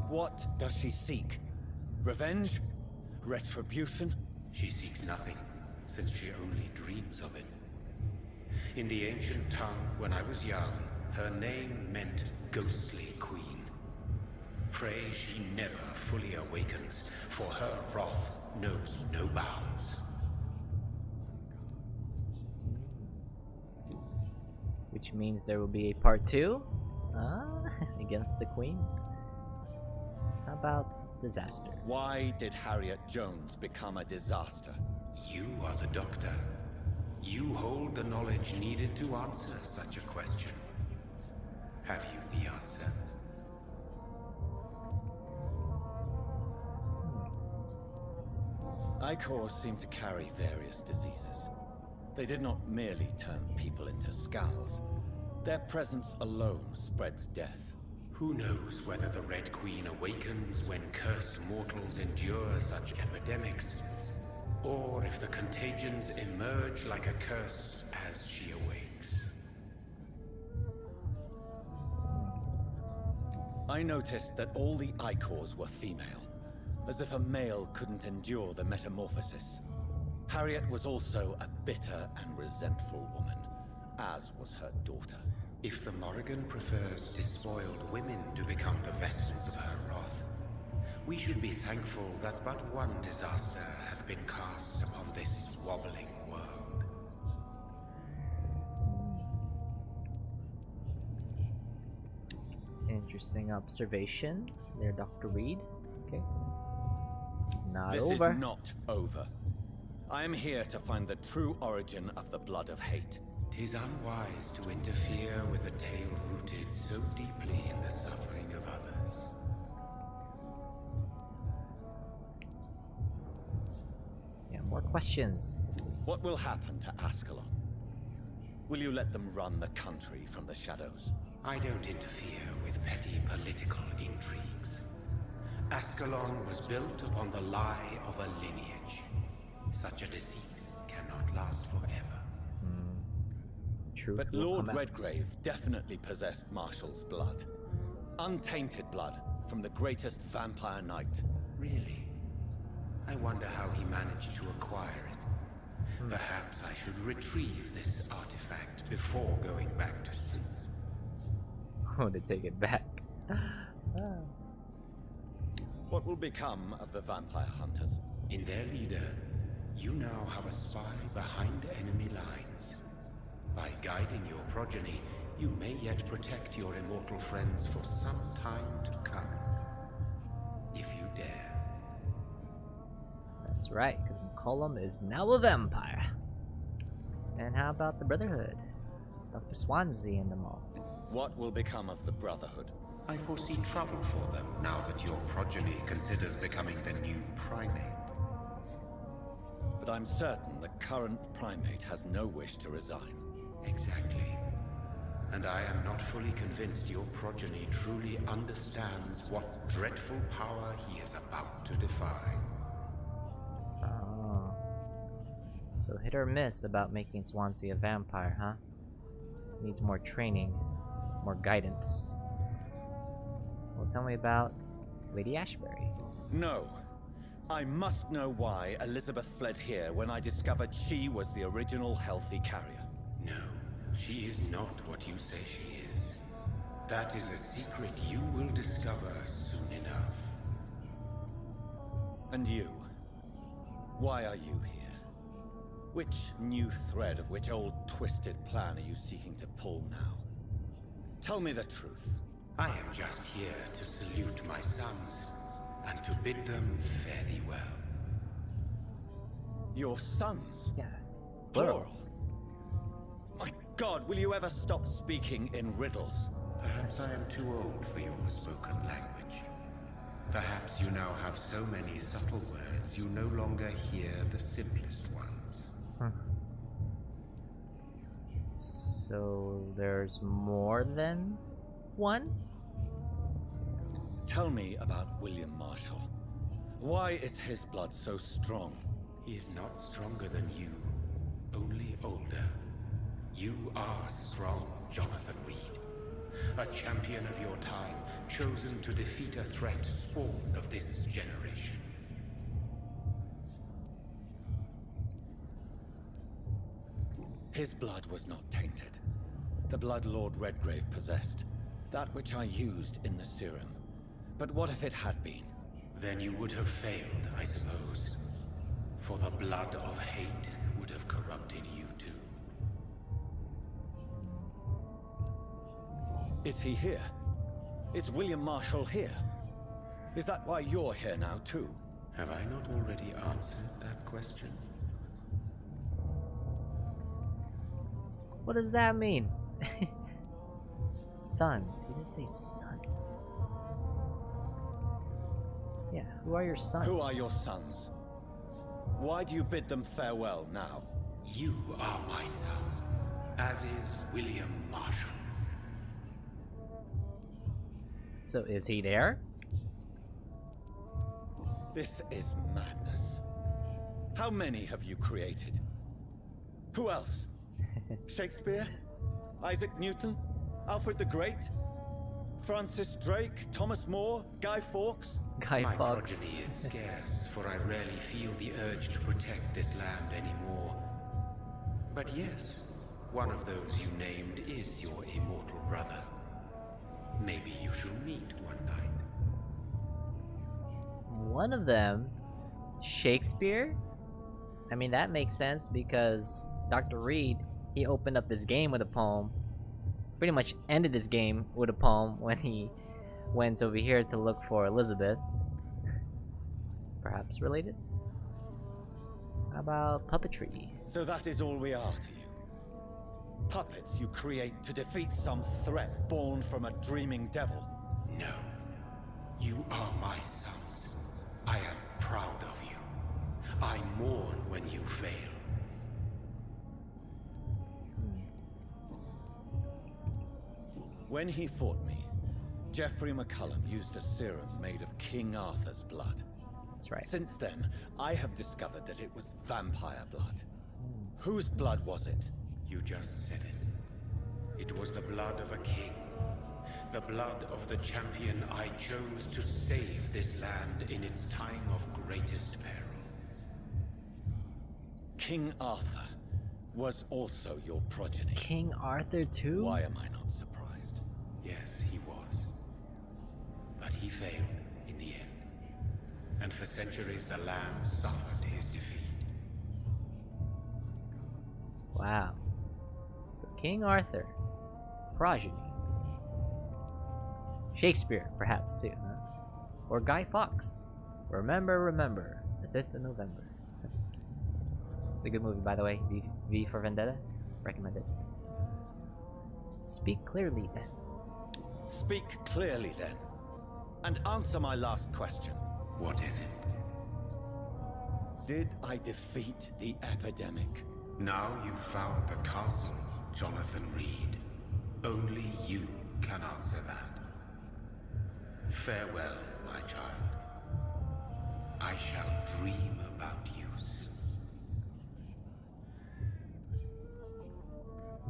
What does she seek? Revenge? Retribution? She seeks nothing, since she only dreams of it. In the ancient tongue, when I was young, her name meant ghostly queen. Pray she never fully awakens, for her wrath knows no bounds. Which means there will be a part 2? Against the queen? How about disaster? Why did Harriet Jones become a disaster? You are the doctor. You hold the knowledge needed to answer such a question. Have you the answer? Icors seem to carry various diseases. They did not merely turn people into skulls. Their presence alone spreads death. Who knows whether the Red Queen awakens when cursed mortals endure such epidemics, or if the contagions emerge like a curse as she awakes. I noticed that all the Icors were female, as if a male couldn't endure the metamorphosis. Harriet was also a bitter and resentful woman, as was her daughter. If the Morrigan prefers despoiled women to become the vessels of her wrath, we should be thankful that but one disaster hath been cast upon this wobbling world. Interesting observation there, Dr. Reid. Okay. It's not This over. is not over. I am here to find the true origin of the blood of hate. 'Tis unwise to interfere with a tale rooted so deeply in the suffering of others. Yeah, more questions. Let's see. What will happen to Ascalon? Will you let them run the country from the shadows? I don't interfere with petty political intrigues. Ascalon was built upon the lie of a lineage. Such a deceit cannot last forever. Truth But will Lord come out. Redgrave definitely possessed Marshall's blood. Untainted blood from the greatest vampire knight. Really? I wonder how he managed to acquire it. Perhaps I should retrieve this artifact before going back to sleep. Oh, they take it back. What will become of the vampire hunters? In their leader, you now have a spy behind enemy lines. By guiding your progeny, you may yet protect your immortal friends for some time to come. If you dare. That's right, because McCollum is now a vampire. And how about the Brotherhood? Dr. Swansea and them all. What will become of the Brotherhood? I foresee trouble for them now that your progeny considers becoming the new primate. But I'm certain the current primate has no wish to resign. Exactly. And I am not fully convinced your progeny truly understands what dreadful power he is about to defy. Oh. So hit or miss about making Swansea a vampire, huh? Needs more training, more guidance. Well, tell me about Lady Ashbury. No. I must know why Elizabeth fled here when I discovered she was the original healthy carrier. No, she is not what you say she is. That is a secret you will discover soon enough. And you? Why are you here? Which new thread of which old twisted plan are you seeking to pull now? Tell me the truth. I am just here to salute my sons, and to bid them fare thee well. Your sons? Yeah. Plural. My God, will you ever stop speaking in riddles? Perhaps I am too old for your spoken language. Perhaps you now have so many subtle words you no longer hear the simplest ones. So there's more than one? Tell me about William Marshall. Why is his blood so strong? He is not stronger than you, only older. You are strong, Jonathan Reid. A champion of your time, chosen to defeat a threat spawned of this generation. His blood was not tainted. The blood Lord Redgrave possessed. That which I used in the serum. But what if it had been? Then you would have failed, I suppose. For the blood of hate would have corrupted you too. Is he here? Is William Marshall here? Is that why you're here now too? Have I not already answered that question? What does that mean? Sons. He didn't say sons. Yeah, who are your sons? Who are your sons? Why do you bid them farewell now? You are my son, as is William Marshall. So is he there? This is madness. How many have you created? Who else? Shakespeare? Isaac Newton? Alfred the Great? Francis Drake? Thomas More? Guy Fawkes? Guy My Fawkes. progeny is scarce, for I rarely feel the urge to protect this land anymore. But yes, one of those you named is your immortal brother. Maybe you shall meet one night. One of them? Shakespeare? I mean, that makes sense because Dr. Reid, he opened up this game with a poem. Pretty much ended this game with a poem when he went over here to look for Elizabeth. Perhaps related? How about puppetry? So that is all we are to you. Puppets you create to defeat some threat born from a dreaming devil. No. You are my sons. I am proud of you. I mourn when you fail. When he fought me, Geoffrey McCullum used a serum made of King Arthur's blood. That's right. Since then, I have discovered that it was vampire blood. Whose blood was it? You just said it. It was the blood of a king. The blood of the champion I chose to save this land in its time of greatest peril. King Arthur was also your progeny. King Arthur too? Why am I not surprised? Yes, he was. But he failed in the end. and for centuries the Lamb suffered his defeat. Wow. So King Arthur, progeny. Shakespeare, perhaps too, huh? Or Guy Fawkes. Remember, the 5th of November. It's a good movie, by the way. V for Vendetta. Recommend it. Speak clearly, then. Speak clearly, then. And answer my last question. What is it? Did I defeat the epidemic? Now you've found the castle, Jonathan Reid. Only you can answer that. Farewell, my child. I shall dream about you soon.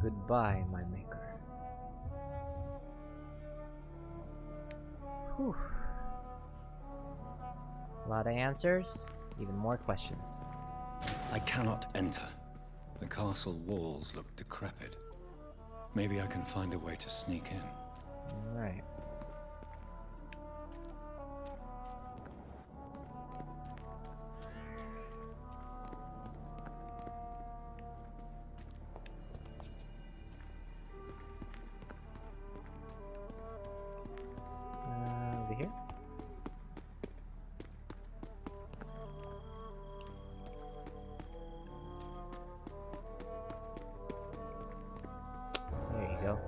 Goodbye, my maker. Whew. A lot of answers, even more questions. I cannot enter. The castle walls look decrepit. Maybe I can find a way to sneak in. Alright. Over here. There you go.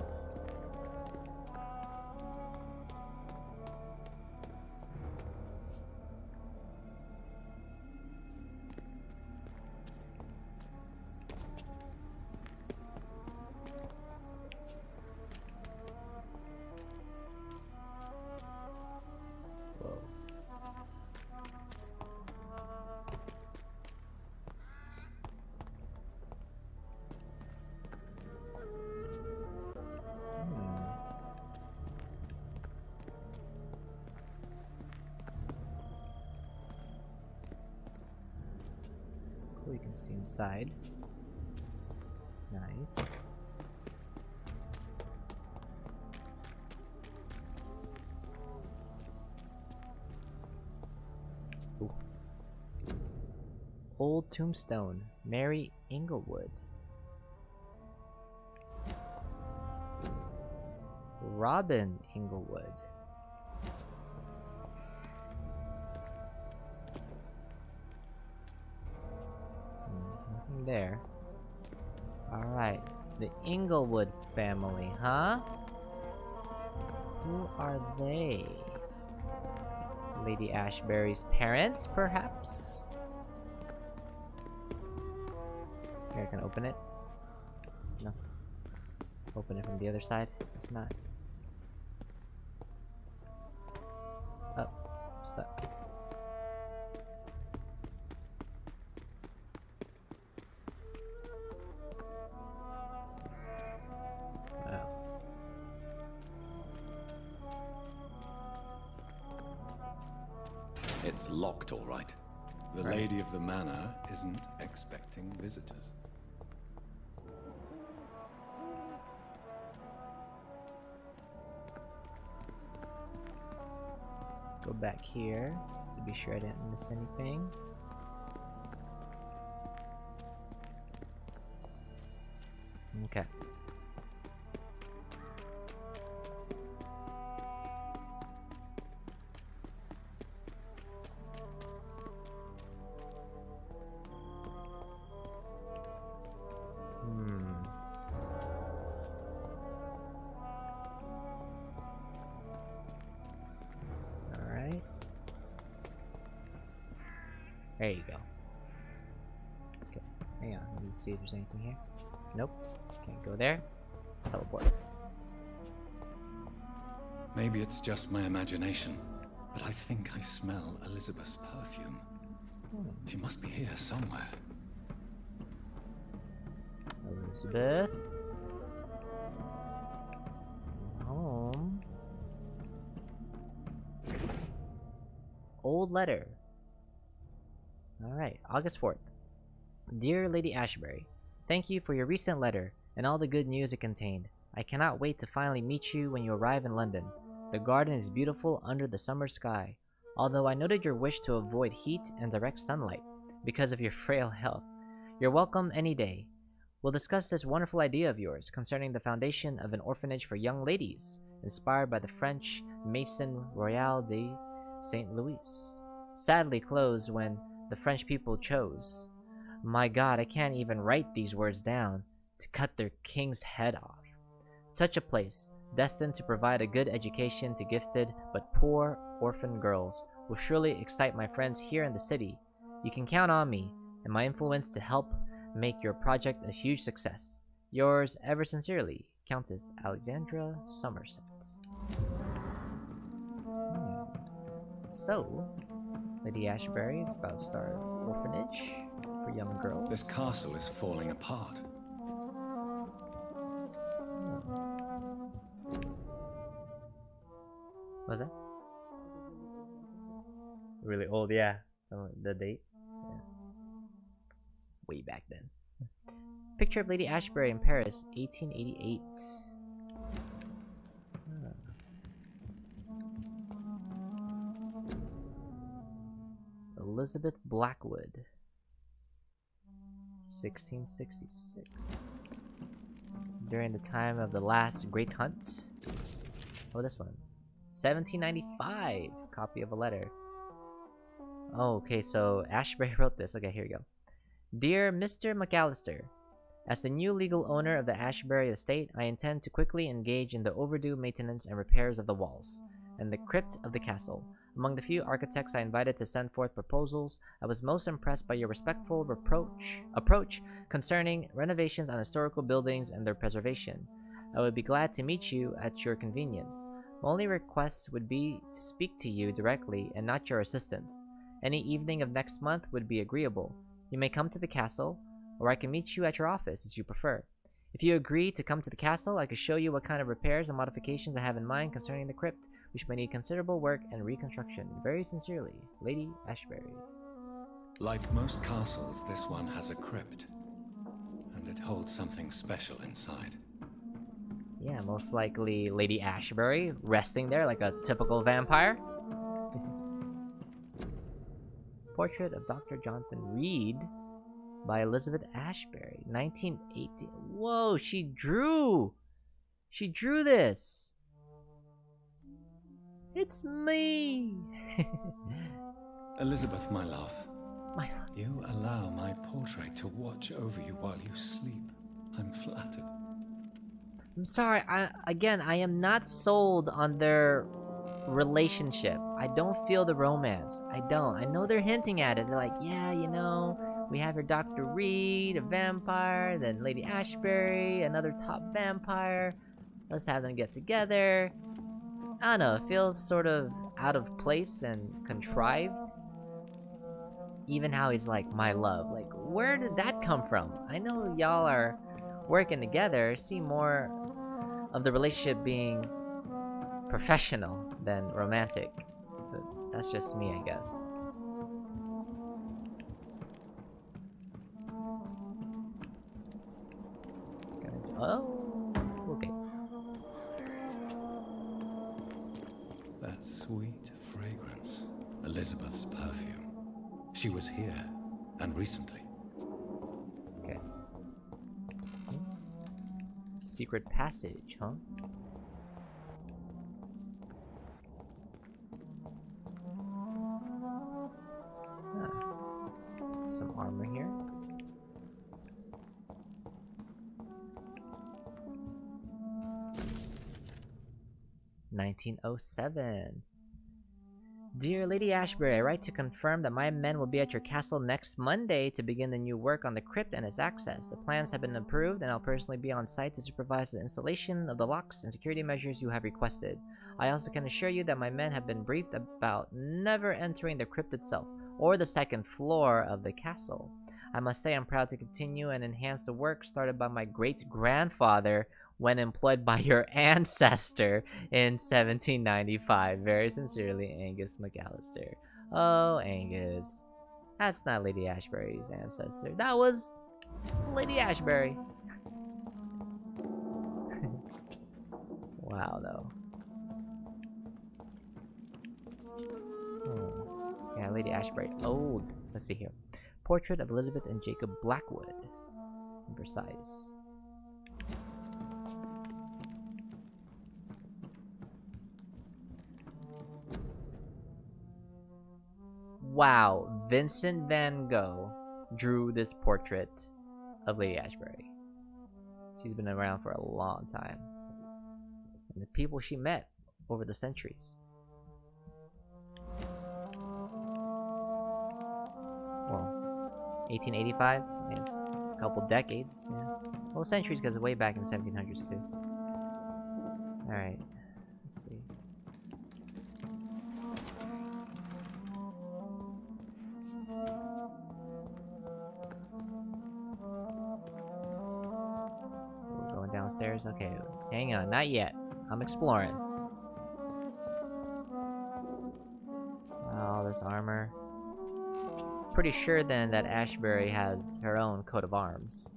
Whoa. Cool, you can see inside. Nice. Ooh. Old tombstone, Mary Inglewood. Robin Inglewood. Nothing there. Alright, the Inglewood family, huh? Who are they? Lady Ashbury's parents, perhaps? Here, I can open it. No. Open it from the other side. It's not. Oh, stuck. Wow. It's locked, all right. The Right. lady of the manor isn't expecting visitors. Let's go back here to be sure I didn't miss anything. Okay. Alright. There you go. Okay, hang on. Let me see if there's anything here. Nope. Can't go there. Teleport. Maybe it's just my imagination, but I think I smell Elizabeth's perfume. She must be here somewhere. Elizabeth. Home. Old letter. Alright, August 4th. Dear Lady Ashbury, thank you for your recent letter and all the good news it contained. I cannot wait to finally meet you when you arrive in London. The garden is beautiful under the summer sky. although I noted your wish to avoid heat and direct sunlight because of your frail health. You're welcome any day. We'll discuss this wonderful idea of yours concerning the foundation of an orphanage for young ladies, inspired by the French Maison Royale de Saint Louis, sadly closed when the French people chose. My God, I can't even write these words down. To cut their king's head off. Such a place, destined to provide a good education to gifted but poor orphan girls, will surely excite my friends here in the city. You can count on me and my influence to help make your project a huge success. Yours ever sincerely, Countess Alexandra Somerset. So, Lady Ashbury is about to start an orphanage for young girls. This castle is falling apart. What's that? Really old, yeah. The date? Yeah. Way back then. Picture of Lady Ashbury in Paris, 1888. Elizabeth Blackwood, 1666. During the time of the last Great Hunt. Oh, this one. 1795. Copy of a letter. Oh, okay, so Ashbury wrote this. Okay, here we go. Dear Mr. McAllister, as the new legal owner of the Ashbury Estate, I intend to quickly engage in the overdue maintenance and repairs of the walls and the crypt of the castle. Among the few architects I invited to send forth proposals, I was most impressed by your respectful approach concerning renovations on historical buildings and their preservation. I would be glad to meet you at your convenience. My only request would be to speak to you directly and not your assistants. Any evening of next month would be agreeable. You may come to the castle, or I can meet you at your office as you prefer. If you agree to come to the castle, I could show you what kind of repairs and modifications I have in mind concerning the crypt, which may need considerable work and reconstruction. Very sincerely, Lady Ashbury. Like most castles, this one has a crypt, and it holds something special inside. Yeah, most likely Lady Ashbury, resting there like a typical vampire. Portrait of Dr. Jonathan Reid by Elizabeth Ashbury, 1918. Whoa, she drew this. It's me. Elizabeth, my love. My love. You allow my portrait to watch over you while you sleep. I'm flattered. I'm sorry, I am not sold on their relationship. I don't feel the romance. I don't. I know they're hinting at it. They're like, yeah, you know, we have your Dr. Reid, a vampire, then Lady Ashbury, another top vampire. Let's have them get together. I don't know, it feels sort of out of place and contrived. Even how he's like, my love. Like, where did that come from? I know y'all are working together. See more of the relationship being professional than romantic. But that's just me, I guess. Oh, okay. That sweet fragrance. Elizabeth's perfume. She was here, and recently. Okay. Secret passage, huh? Some armor here. (1907) Dear Lady Ashbury, I write to confirm that my men will be at your castle next Monday to begin the new work on the crypt and its access. The plans have been approved, and I'll personally be on site to supervise the installation of the locks and security measures you have requested. I also can assure you that my men have been briefed about never entering the crypt itself, or the second floor of the castle. I must say I'm proud to continue and enhance the work started by my great-grandfather when employed by your ancestor in 1795. Very sincerely, Angus McAllister. Oh, Angus. That's not Lady Ashbury's ancestor. That was Lady Ashbury. Wow, though. Lady Ashbury. Old. Let's see here. Portrait of Elizabeth and Jacob Blackwood in Versailles. Wow, Vincent van Gogh drew this portrait of Lady Ashbury. She's been around for a long time. And the people she met over the centuries. Well, 1885, it's a couple decades, yeah. Well, centuries because way back in the 1700s too. Alright, let's see. We're going downstairs? Okay, hang on, not yet. I'm exploring. All this armor. Pretty sure then that Ashbury has her own coat of arms.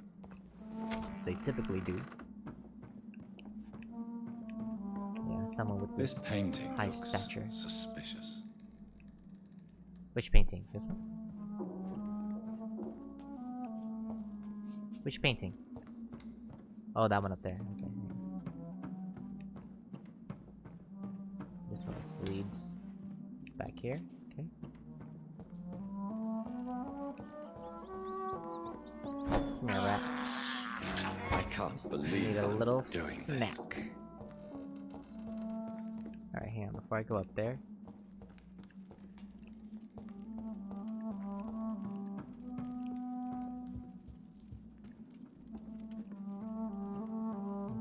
So they typically do. Yeah, someone with This painting high looks stature. suspicious. Which painting? This one? Which painting? Oh, that one up there. Okay. This one leads back here. Okay. Come here, rat. I can't believe Need a I'm little doing snack. this. Alright, hang on before I go up there.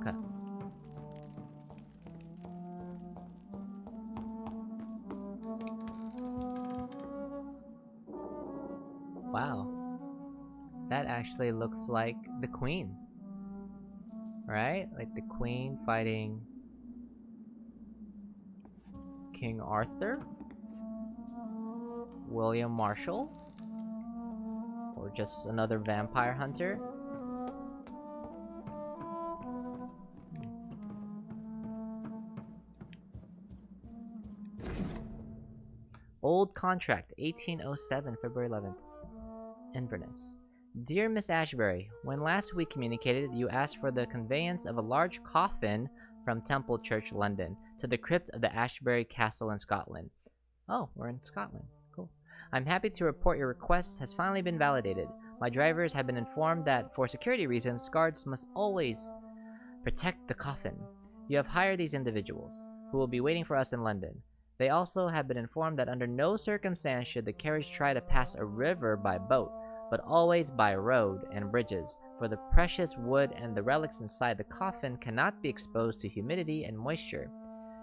Okay. Wow. That actually looks like the Queen. Right? Like the Queen fighting King Arthur? William Marshall? Or just another vampire hunter? Old contract, 1807, February 11th. Inverness. Dear Miss Ashbury, when last we communicated, you asked for the conveyance of a large coffin from Temple Church, London, to the crypt of the Ashbury Castle in Scotland. Oh, we're in Scotland. Cool. I'm happy to report your request has finally been validated. My drivers have been informed that, for security reasons, guards must always protect the coffin. You have hired these individuals, who will be waiting for us in London. They also have been informed that under no circumstance should the carriage try to pass a river by boat, but always by road and bridges, for the precious wood and the relics inside the coffin cannot be exposed to humidity and moisture.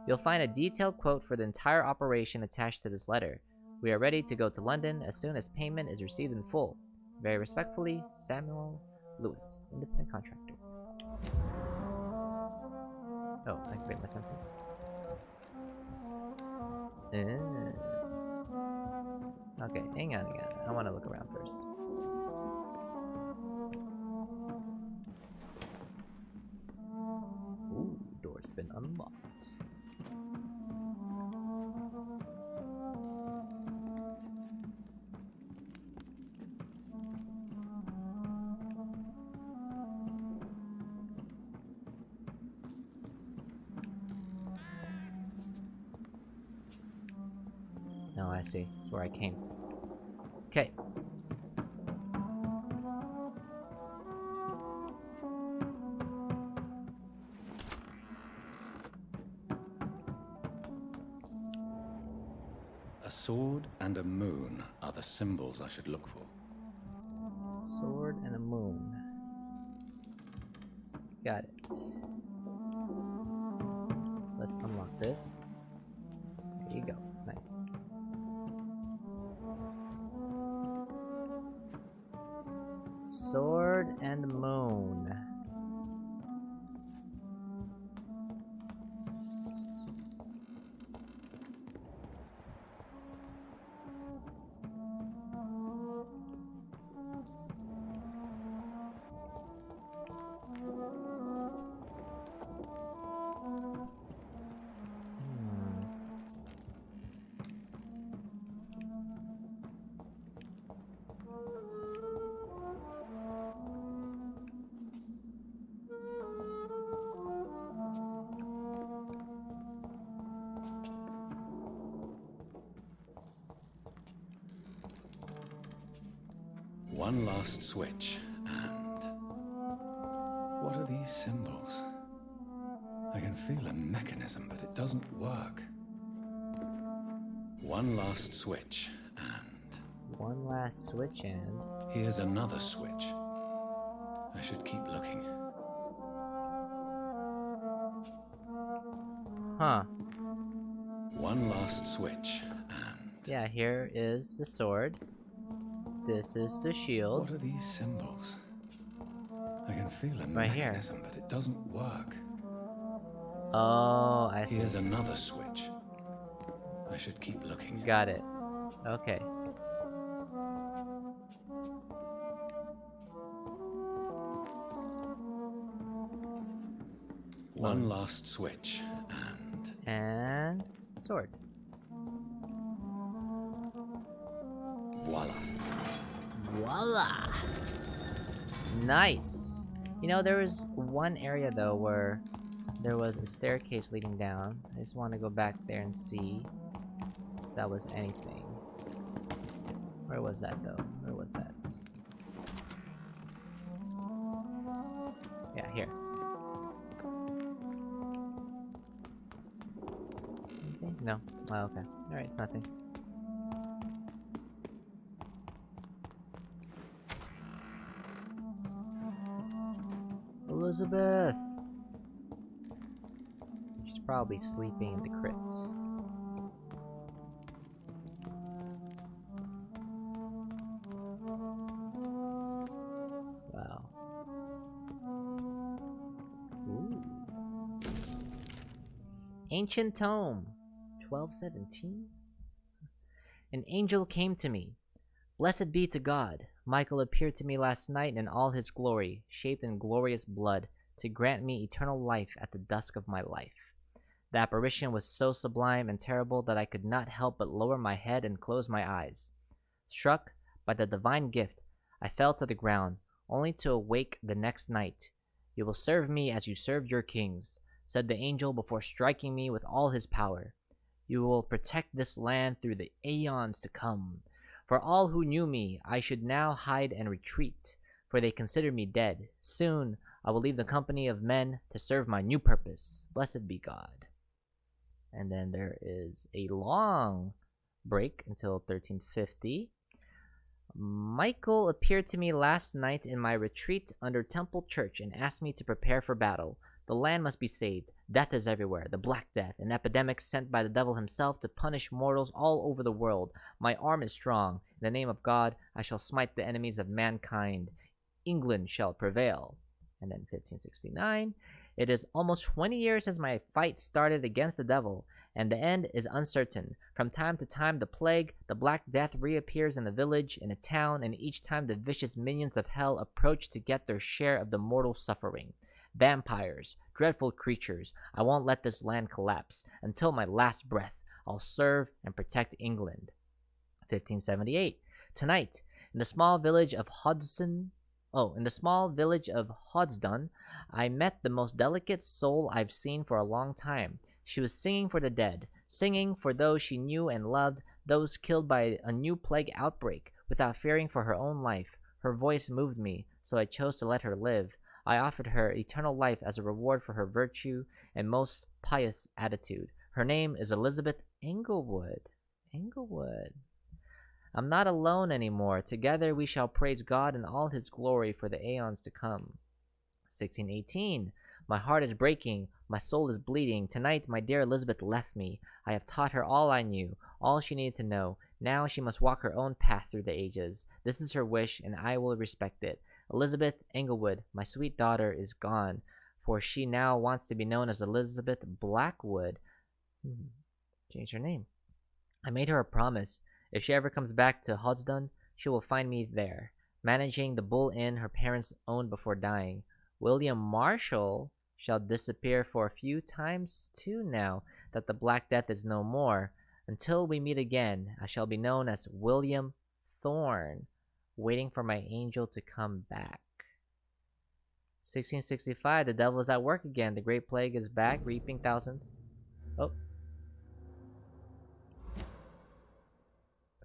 You'll find a detailed quote for the entire operation attached to this letter. We are ready to go to London as soon as payment is received in full. Very respectfully, Samuel Lewis, independent contractor. Oh, I activate my senses. Okay, hang on again. I want to look around first. Ooh, door's been unlocked. No, I see. That's where I came. Okay. A sword and a moon are the symbols I should look for. Sword and a moon. Got it. Let's unlock this. There you go. Nice. Sword and moon. One last switch, and... What are these symbols? I can feel a mechanism, but it doesn't work. One last switch, and... One last switch and... Here's another switch. I should keep looking. Huh. One last switch, and... Yeah, here is the sword. This is the shield. What are these symbols? I can feel a Right here. mechanism, but it doesn't work. Oh, I see. Here's another switch. I should keep looking. Got it. Okay. One last switch, and... sword. Voila. Voila! Nice! You know, there was one area though where there was a staircase leading down. I just want to go back there and see if that was anything. Where was that though? Where was that? Yeah, here. Anything? No. Oh, okay. Alright, it's nothing. Elizabeth! She's probably sleeping in the crypt. Wow. Ooh. Ancient Tome, 1217. An angel came to me. Blessed be to God. Michael appeared to me last night in all his glory, shaped in glorious blood, to grant me eternal life at the dusk of my life. The apparition was so sublime and terrible that I could not help but lower my head and close my eyes. Struck by the divine gift, I fell to the ground, only to awake the next night. You will serve me as you served your kings, said the angel before striking me with all his power. You will protect this land through the aeons to come. For all who knew me, I should now hide and retreat, for they consider me dead. Soon I will leave the company of men to serve my new purpose. Blessed be God. And then there is a long break until 1350. Michael appeared to me last night in my retreat under Temple Church and asked me to prepare for battle. The land must be saved. Death is everywhere. The Black Death, an epidemic sent by the devil himself to punish mortals all over the world. My arm is strong. In the name of God, I shall smite the enemies of mankind. England shall prevail. And then 1569. It is almost 20 years since my fight started against the devil, and the end is uncertain. From time to time, the plague, the Black Death, reappears in a village, in a town, and each time the vicious minions of hell approach to get their share of the mortal suffering. Vampires, dreadful creatures, I won't let this land collapse. Until my last breath, I'll serve and protect England. 1578. Tonight, in the small village of Hodsdon, I met the most delicate soul I've seen for a long time. She was singing for the dead, singing for those she knew and loved, those killed by a new plague outbreak, without fearing for her own life. Her voice moved me, so I chose to let her live. I offered her eternal life as a reward for her virtue and most pious attitude. Her name is Elizabeth Englewood. Englewood. I'm not alone anymore. Together we shall praise God in all his glory for the aeons to come. 1618. My heart is breaking. My soul is bleeding. Tonight my dear Elizabeth left me. I have taught her all I knew, all she needed to know. Now she must walk her own path through the ages. This is her wish, and I will respect it. Elizabeth Englewood, my sweet daughter, is gone, for she now wants to be known as Elizabeth Blackwood. Change her name. I made her a promise. If she ever comes back to Hodsdon, she will find me there, managing the Bull Inn her parents owned before dying. William Marshall shall disappear for a few times too now that the Black Death is no more. Until we meet again, I shall be known as William Thorne, waiting for my angel to come back. 1665, the devil is at work again. The Great Plague is back, reaping thousands. Oh.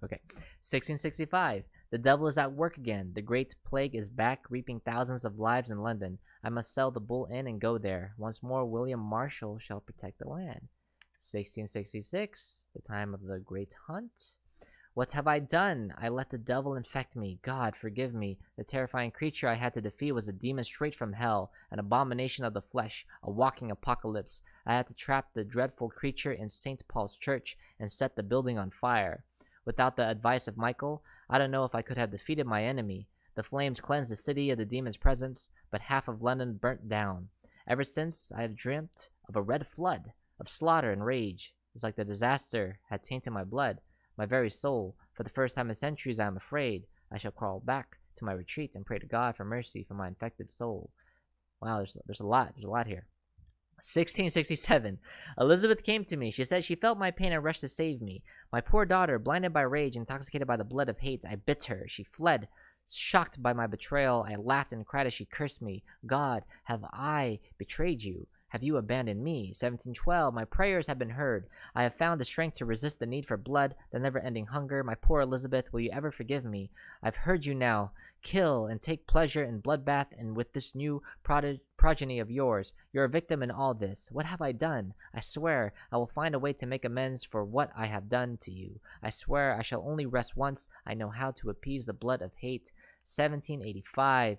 Okay. 1665, The devil is at work again. The great plague is back, reaping thousands of lives in London. I must sell the Bull Inn and go there. Once more, William Marshall shall protect the land. 1666, the time of the Great Hunt. What have I done? I let the devil infect me. God, forgive me. The terrifying creature I had to defeat was a demon straight from hell, an abomination of the flesh, a walking apocalypse. I had to trap the dreadful creature in St. Paul's Church and set the building on fire. Without the advice of Michael, I don't know if I could have defeated my enemy. The flames cleansed the city of the demon's presence, but half of London burnt down. Ever since, I have dreamt of a red flood, of slaughter and rage. It's like the disaster had tainted my blood, my very soul. For the first time in centuries, I am afraid. I shall crawl back to my retreat and pray to God for mercy for my infected soul. Wow, there's a lot here. 1667. Elizabeth came to me. She said she felt my pain and rushed to save me. My poor daughter, blinded by rage, intoxicated by the blood of hate, I bit her. She fled. Shocked by my betrayal, I laughed and cried as she cursed me. God, have I betrayed you? Have you abandoned me? 1712. My prayers have been heard. I have found the strength to resist the need for blood, the never-ending hunger. My poor Elizabeth, will you ever forgive me? I've heard you now. Kill and take pleasure in bloodbath, and with this new progeny of yours. You're a victim in all this. What have I done? I swear I will find a way to make amends for what I have done to you. I swear I shall only rest once. I know how to appease the blood of hate. 1785.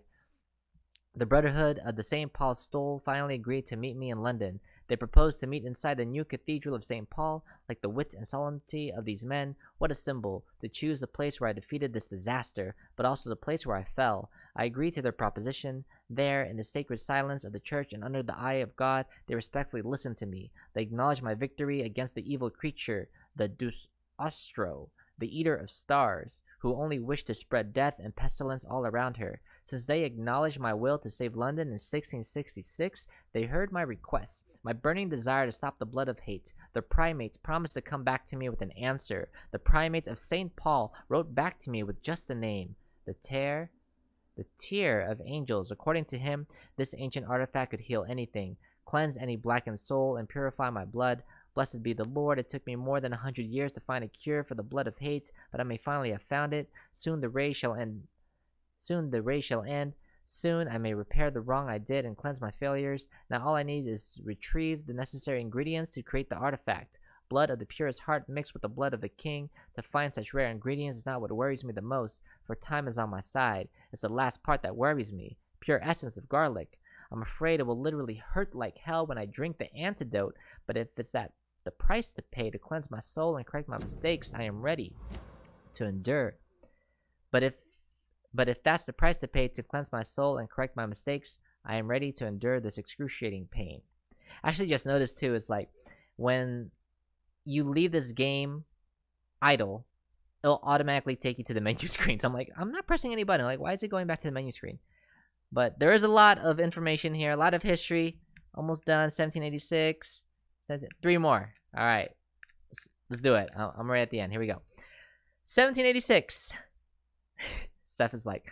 The Brotherhood of the St. Paul's Stole finally agreed to meet me in London. They proposed to meet inside the new Cathedral of St. Paul. Like the wit and solemnity of these men, what a symbol, to choose the place where I defeated this disaster, but also the place where I fell. I agreed to their proposition. There, in the sacred silence of the church and under the eye of God, they respectfully listened to me. They acknowledged my victory against the evil creature, the Deus Ostro, the eater of stars, who only wished to spread death and pestilence all around her. Since they acknowledged my will to save London in 1666, they heard my request, my burning desire to stop the blood of hate. The primates promised to come back to me with an answer. The primates of St. Paul wrote back to me with just a name, the Tear of Angels. According to him, this ancient artifact could heal anything, cleanse any blackened soul, and purify my blood. Blessed be the Lord. It took me more than 100 years to find a cure for the blood of hate, but I may finally have found it. Soon the race shall end. Soon I may repair the wrong I did and cleanse my failures. Now all I need is retrieve the necessary ingredients to create the artifact. Blood of the purest heart mixed with the blood of a king. To find such rare ingredients is not what worries me the most, for time is on my side. It's the last part that worries me. Pure essence of garlic. I'm afraid it will literally hurt like hell when I drink the antidote, but if it's the price to pay to cleanse my soul and correct my mistakes, I am ready to endure. But if that's the price to pay to cleanse my soul and correct my mistakes, I am ready to endure this excruciating pain. I actually just noticed too, it's like when you leave this game idle, it'll automatically take you to the menu screen. So I'm like, I'm not pressing any button. Like, why is it going back to the menu screen? But there is a lot of information here, a lot of history. Almost done. 1786. 3 more. All right. Let's do it. I'm right at the end. Here we go. 1786. Seth is like,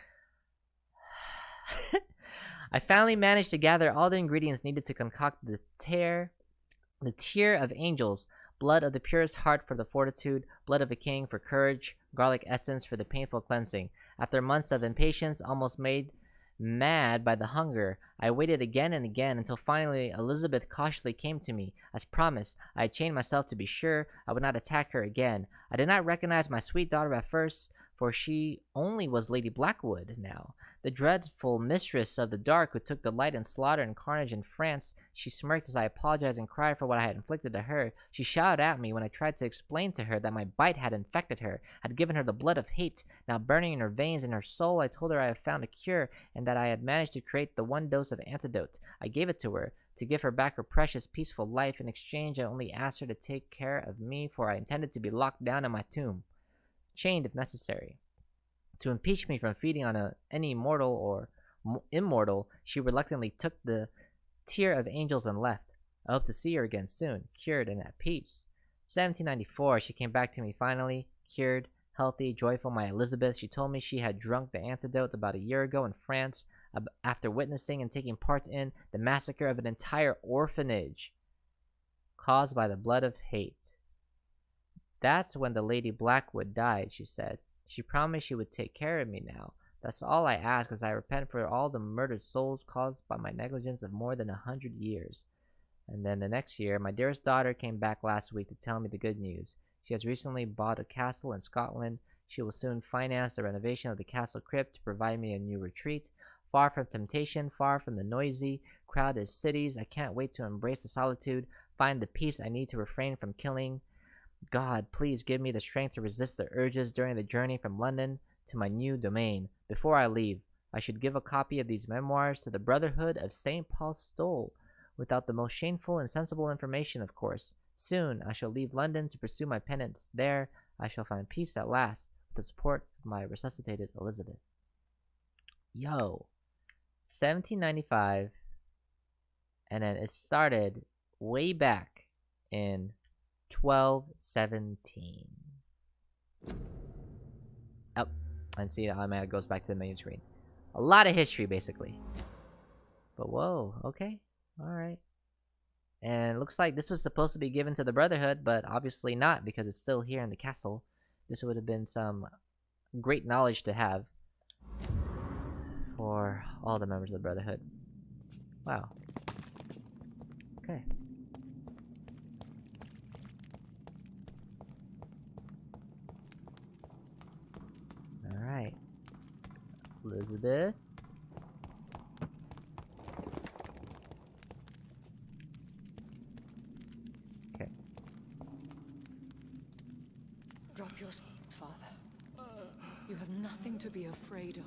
I finally managed to gather all the ingredients needed to concoct the Tear of Angels. Blood of the purest heart for the fortitude, blood of a king for courage, garlic essence for the painful cleansing. After months of impatience, almost made mad by the hunger, I waited again and again until finally Elizabeth cautiously came to me. As promised, I had chained myself to be sure I would not attack her again. I did not recognize my sweet daughter at first, for she only was Lady Blackwood now, the dreadful mistress of the dark who took delight in slaughter and carnage in France. She smirked as I apologized and cried for what I had inflicted to her. She shouted at me when I tried to explain to her that my bite had infected her, had given her the blood of hate, now burning in her veins and her soul. I told her I had found a cure, and that I had managed to create the one dose of antidote. I gave it to her, to give her back her precious, peaceful life. In exchange, I only asked her to take care of me, for I intended to be locked down in my tomb, chained if necessary. To impeach me from feeding on any mortal or immortal, she reluctantly took the Tear of Angels and left. I hope to see her again soon, cured and at peace. 1794, she came back to me finally, cured, healthy, joyful, my Elizabeth. She told me she had drunk the antidote about a year ago in France, after witnessing and taking part in the massacre of an entire orphanage caused by the blood of hate. That's when the Lady Blackwood died, she said. She promised she would take care of me now. That's all I ask, as I repent for all the murdered souls caused by my negligence of more than 100 years. And then the next year, my dearest daughter came back last week to tell me the good news. She has recently bought a castle in Scotland. She will soon finance the renovation of the castle crypt to provide me a new retreat. Far from temptation, far from the noisy, crowded cities, I can't wait to embrace the solitude, find the peace I need to refrain from killing. God, please give me the strength to resist the urges during the journey from London to my new domain. Before I leave, I should give a copy of these memoirs to the Brotherhood of St. Paul's Stole, without the most shameful and sensible information, of course. Soon I shall leave London to pursue my penance. There I shall find peace at last, with the support of my resuscitated Elizabeth. Yo. 1795, and then it started way back in 1217. Oh, and see, it goes back to the main screen. A lot of history, basically. But whoa, okay, alright. And it looks like this was supposed to be given to the Brotherhood, but obviously not, because it's still here in the castle. This would have been some great knowledge to have for all the members of the Brotherhood. Wow. Okay. Alright. Elizabeth. Okay. Drop your swords, Father. You have nothing to be afraid of.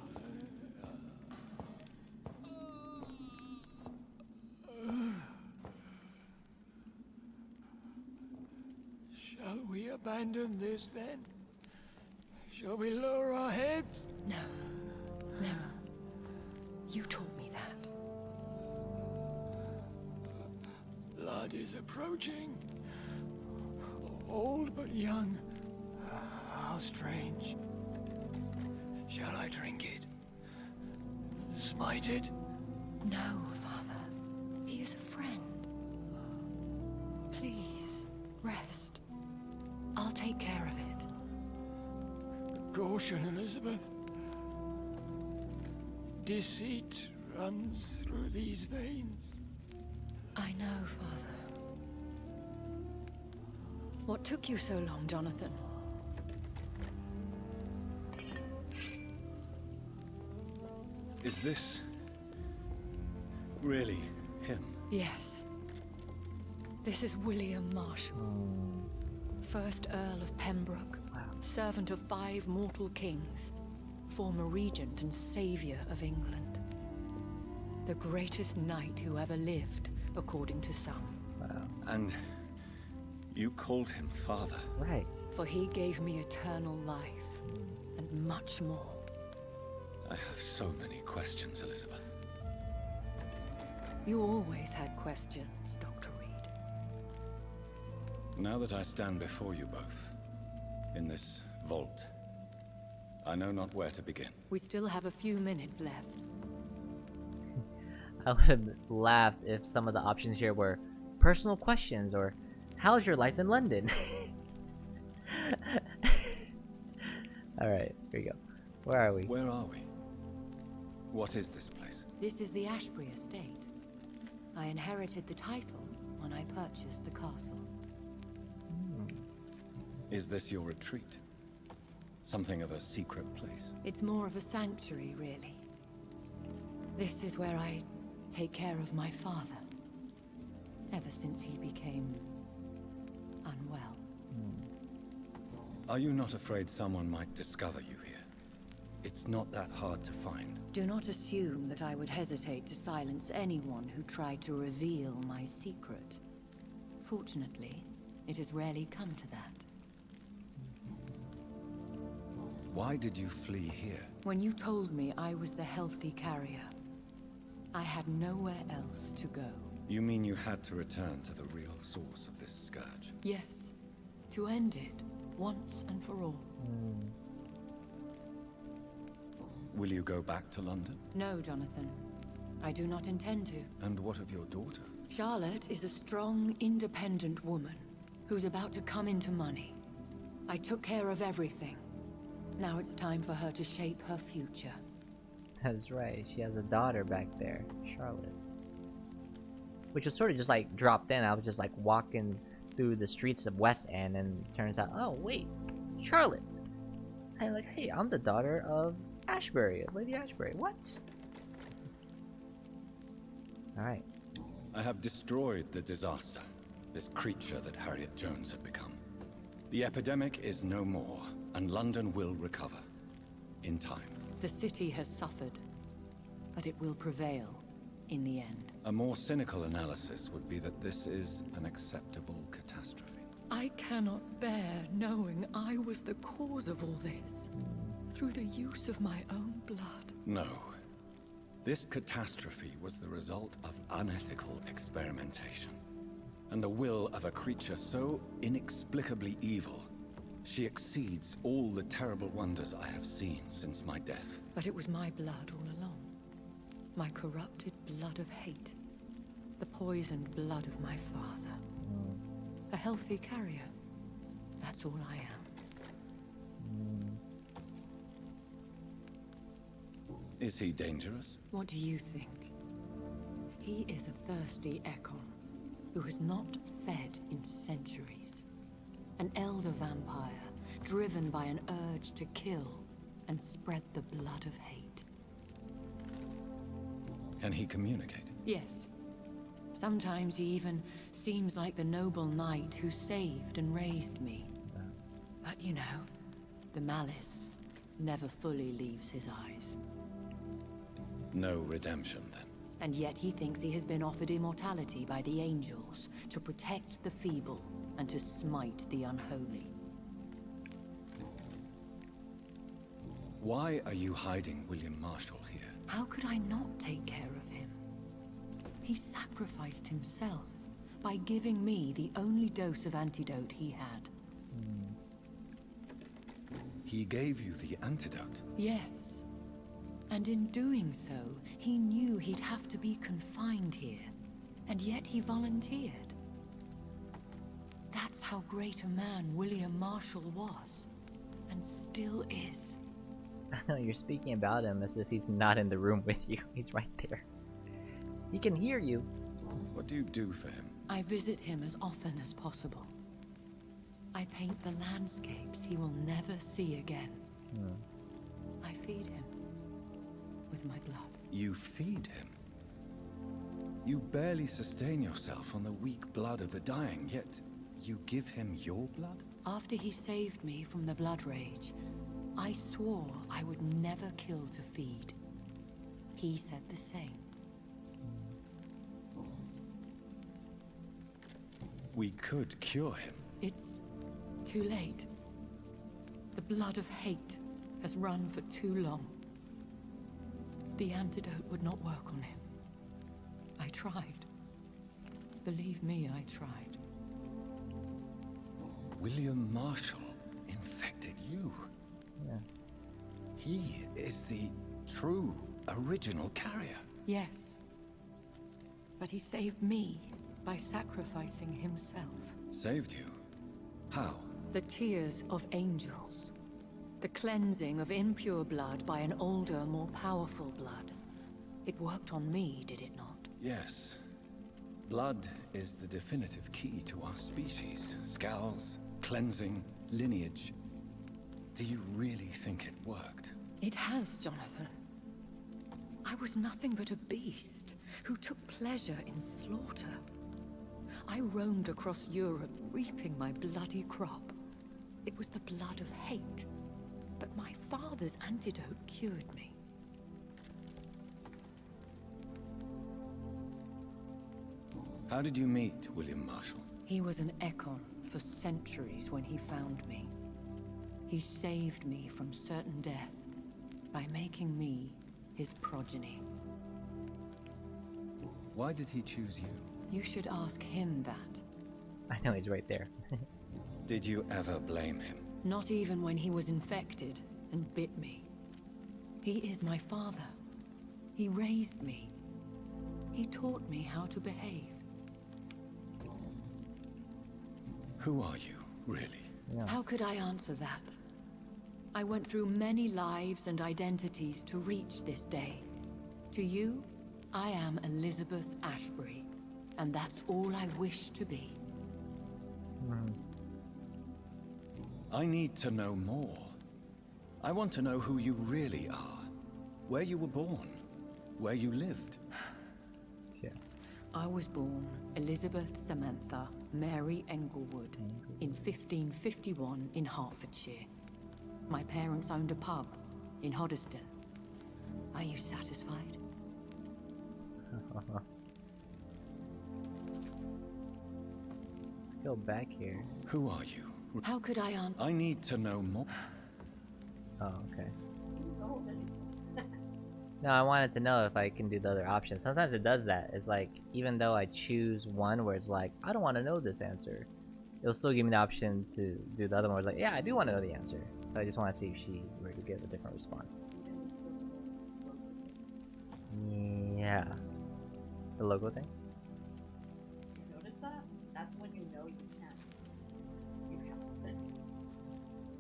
Shall we abandon this then? Shall we lower our heads? No, never. You taught me that. Blood is approaching. Old but young. How strange. Shall I drink it? Smite it? No, Father. He is a friend. Please, rest. I'll take care of it. Caution, Elizabeth. Deceit runs through these veins. I know, Father. What took you so long, Jonathan? Is this really him? Yes. This is William Marshall, 1st Earl of Pembroke, servant of 5 mortal kings, former regent and savior of England. The greatest knight who ever lived, according to some. Wow. And you called him father? Right. For he gave me eternal life, and much more. I have so many questions, Elizabeth. You always had questions, Dr. Reid. Now that I stand before you both, in this vault, I know not where to begin. We still have a few minutes left. I would have laughed if some of the options here were personal questions or how's your life in London? Alright, here we go. Where are we? Where are we? What is this place? This is the Ashbury Estate. I inherited the title when I purchased the castle. Is this your retreat? Something of a secret place? It's more of a sanctuary, really. This is where I take care of my father. Ever since he became unwell. Are you not afraid someone might discover you here? It's not that hard to find. Do not assume that I would hesitate to silence anyone who tried to reveal my secret. Fortunately, it has rarely come to that. Why did you flee here? When you told me I was the healthy carrier, I had nowhere else to go. You mean you had to return to the real source of this scourge? Yes, to end it, once and for all. Will you go back to London? No, Jonathan. I do not intend to. And what of your daughter? Charlotte is a strong, independent woman who's about to come into money. I took care of everything. Now it's time for her to shape her future. That's right. She has a daughter back there, Charlotte. Which was sort of just like dropped in. I was just like walking through the streets of West End, and it turns out, oh wait, Charlotte. And like, hey, I'm the daughter of Ashbury, Lady Ashbury. What? All right. I have destroyed the disaster, this creature that Harriet Jones had become. The epidemic is no more, and London will recover. In time. The city has suffered, but it will prevail in the end. A more cynical analysis would be that this is an acceptable catastrophe. I cannot bear knowing I was the cause of all this, through the use of my own blood. No. This catastrophe was the result of unethical experimentation, and the will of a creature so inexplicably evil, she exceeds all the terrible wonders I have seen since my death. But it was my blood all along. My corrupted blood of hate. The poisoned blood of my father. A healthy carrier. That's all I am. Is he dangerous? What do you think? He is a thirsty Ekon who has not fed in centuries. An elder vampire, driven by an urge to kill and spread the blood of hate. Can he communicate? Yes. Sometimes he even seems like the noble knight who saved and raised me. But you know, the malice never fully leaves his eyes. No redemption, then. And yet he thinks he has been offered immortality by the angels to protect the feeble and to smite the unholy. Why are you hiding William Marshall here? How could I not take care of him? He sacrificed himself by giving me the only dose of antidote he had. He gave you the antidote? Yes. And in doing so, he knew he'd have to be confined here. And yet he volunteered. That's how great a man William Marshall was. And still is. I know you're speaking about him as if he's not in the room with you. He's right there. He can hear you. What do you do for him? I visit him as often as possible. I paint the landscapes he will never see again. I feed him with my blood. You feed him? You barely sustain yourself on the weak blood of the dying, yet you give him your blood? After he saved me from the blood rage, I swore I would never kill to feed. He said the same. We could cure him. It's too late. The blood of hate has run for too long. The antidote would not work on him. I tried. Believe me, I tried. William Marshall infected you. Yeah. He is the true, original carrier. Yes. But he saved me by sacrificing himself. Saved you? How? The tears of angels. The cleansing of impure blood by an older, more powerful blood. It worked on me, did it not? Yes. Blood is the definitive key to our species. Scowls, cleansing, lineage. Do you really think it worked? It has, Jonathan. I was nothing but a beast who took pleasure in slaughter. I roamed across Europe, reaping my bloody crop. It was the blood of hate. But my father's antidote cured me. How did you meet William Marshall? He was an Ekon for centuries when he found me. He saved me from certain death by making me his progeny. Why did he choose you? You should ask him that. I know he's right there. Did you ever blame him? Not even when he was infected and bit me. He is my father. He raised me. He taught me how to behave. Who are you, really? Yeah. How could I answer that? I went through many lives and identities to reach this day. To you, I am Elizabeth Ashbury, and that's all I wish to be. I need to know more. I want to know who you really are. Where you were born. Where you lived. Yeah. I was born Elizabeth Samantha Mary Englewood in 1551 in Hertfordshire. My parents owned a pub in Hoddesdon. Are you satisfied? Go back here. Who are you? How could I answer? I need to know more. Oh, okay. No, I wanted to know if I can do the other options. Sometimes it does that. It's like, even though I choose one where it's like, I don't want to know this answer, it'll still give me the option to do the other one where it's like, yeah, I do want to know the answer. So I just want to see if she were to give a different response. Yeah. The logo thing? You notice that? That's when you know you can't. You have to.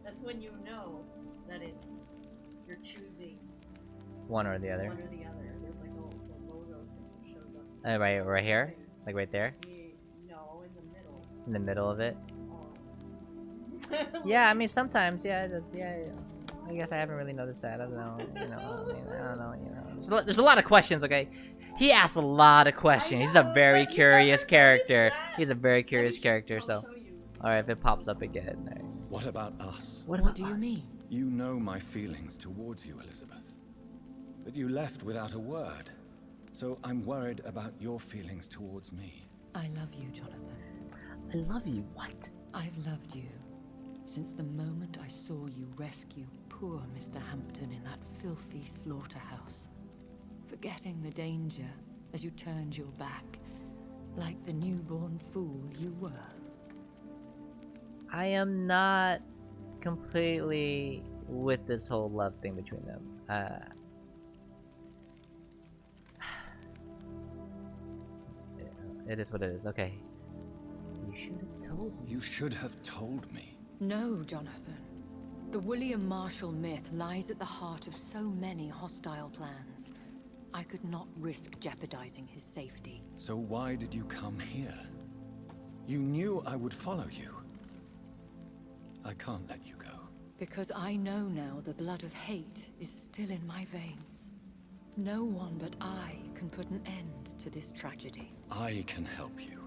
That's when you know that you're choosing One or the other. one or the other. There's like a logo thing that shows up. Right here? Like right there? No, in the middle. In the middle of it? Oh. Yeah, I mean, sometimes, yeah, it does, yeah. I guess I haven't really noticed that. I don't know, you know, I mean, I don't know, you know. There's a lot of questions, okay? He asks a lot of questions. He's a very curious character. He's a very curious character, so. Alright, if it pops up again. Right. What about us? What do you mean? You know my feelings towards you, Elizabeth. But you left without a word. So I'm worried about your feelings towards me. I love you, Jonathan. I love you. What? I've loved you since the moment I saw you rescue poor Mr. Hampton in that filthy slaughterhouse. Forgetting the danger as you turned your back, like the newborn fool you were. I am not completely with this whole love thing between them. It is what it is. Okay. You should have told me. You should have told me. No, Jonathan. The William Marshall myth lies at the heart of so many hostile plans. I could not risk jeopardizing his safety. So why did you come here? You knew I would follow you. I can't let you go. Because I know now the blood of hate is still in my veins. No one but I can put an end to this tragedy. I can help you.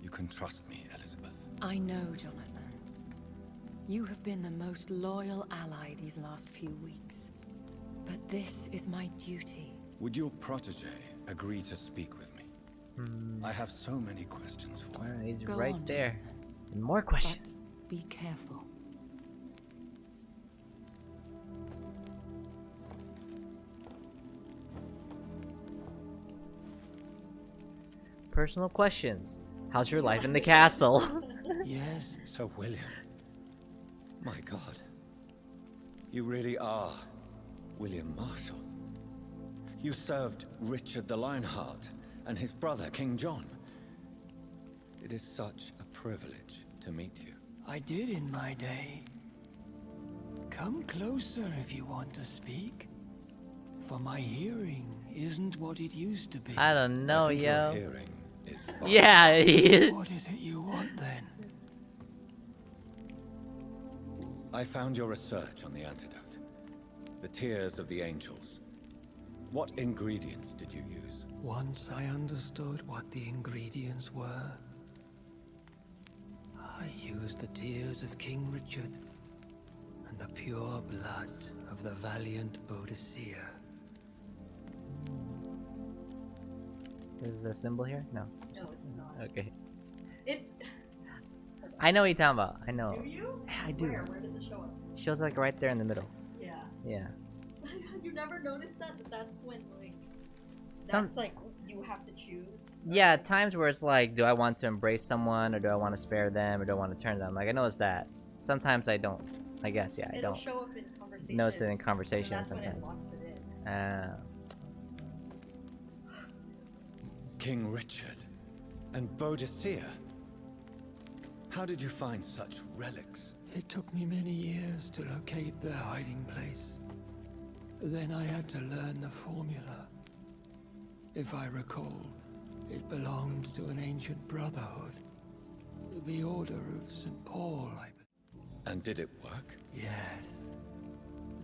You can trust me, Elizabeth. I know, Jonathan. You have been the most loyal ally these last few weeks. But this is my duty. Would your protege agree to speak with me? I have so many questions for you. He's Go right on, there. Jonathan. And more questions. But be careful. Personal questions. How's your life in the castle? Yes. So, William. My God. You really are William Marshall. You served Richard the Lionheart and his brother, King John. It is such a privilege to meet you. I did in my day. Come closer if you want to speak. For my hearing isn't what it used to be. I don't know, I think yo. your hearing is fine. Yeah, he is. What is it you want then? I found your research on the antidote. The tears of the angels. What ingredients did you use? Once I understood what the ingredients were, I used the tears of King Richard and the pure blood of the valiant Boadicea. Is the symbol here? No. No, it's not. Okay. It's. I know what you're talking about. I know. Do you? Yeah, I do. Where does it show up? It shows like right there in the middle. Yeah. Yeah. You never noticed that? That's when, like. Some- That's like, you have to choose. Yeah, times where it's like, do I want to embrace someone, or do I want to spare them, or do I want to turn them? Like, I notice that. Sometimes I don't. I guess, yeah, I It'll don't. show up in conversations. Notice it in and conversation that's when it sometimes. locks it in. King Richard and Boadicea. How did you find such relics? It took me many years to locate their hiding place. Then I had to learn the formula. If I recall, it belonged to an ancient brotherhood. The Order of St. Paul, I believe. And did it work? Yes.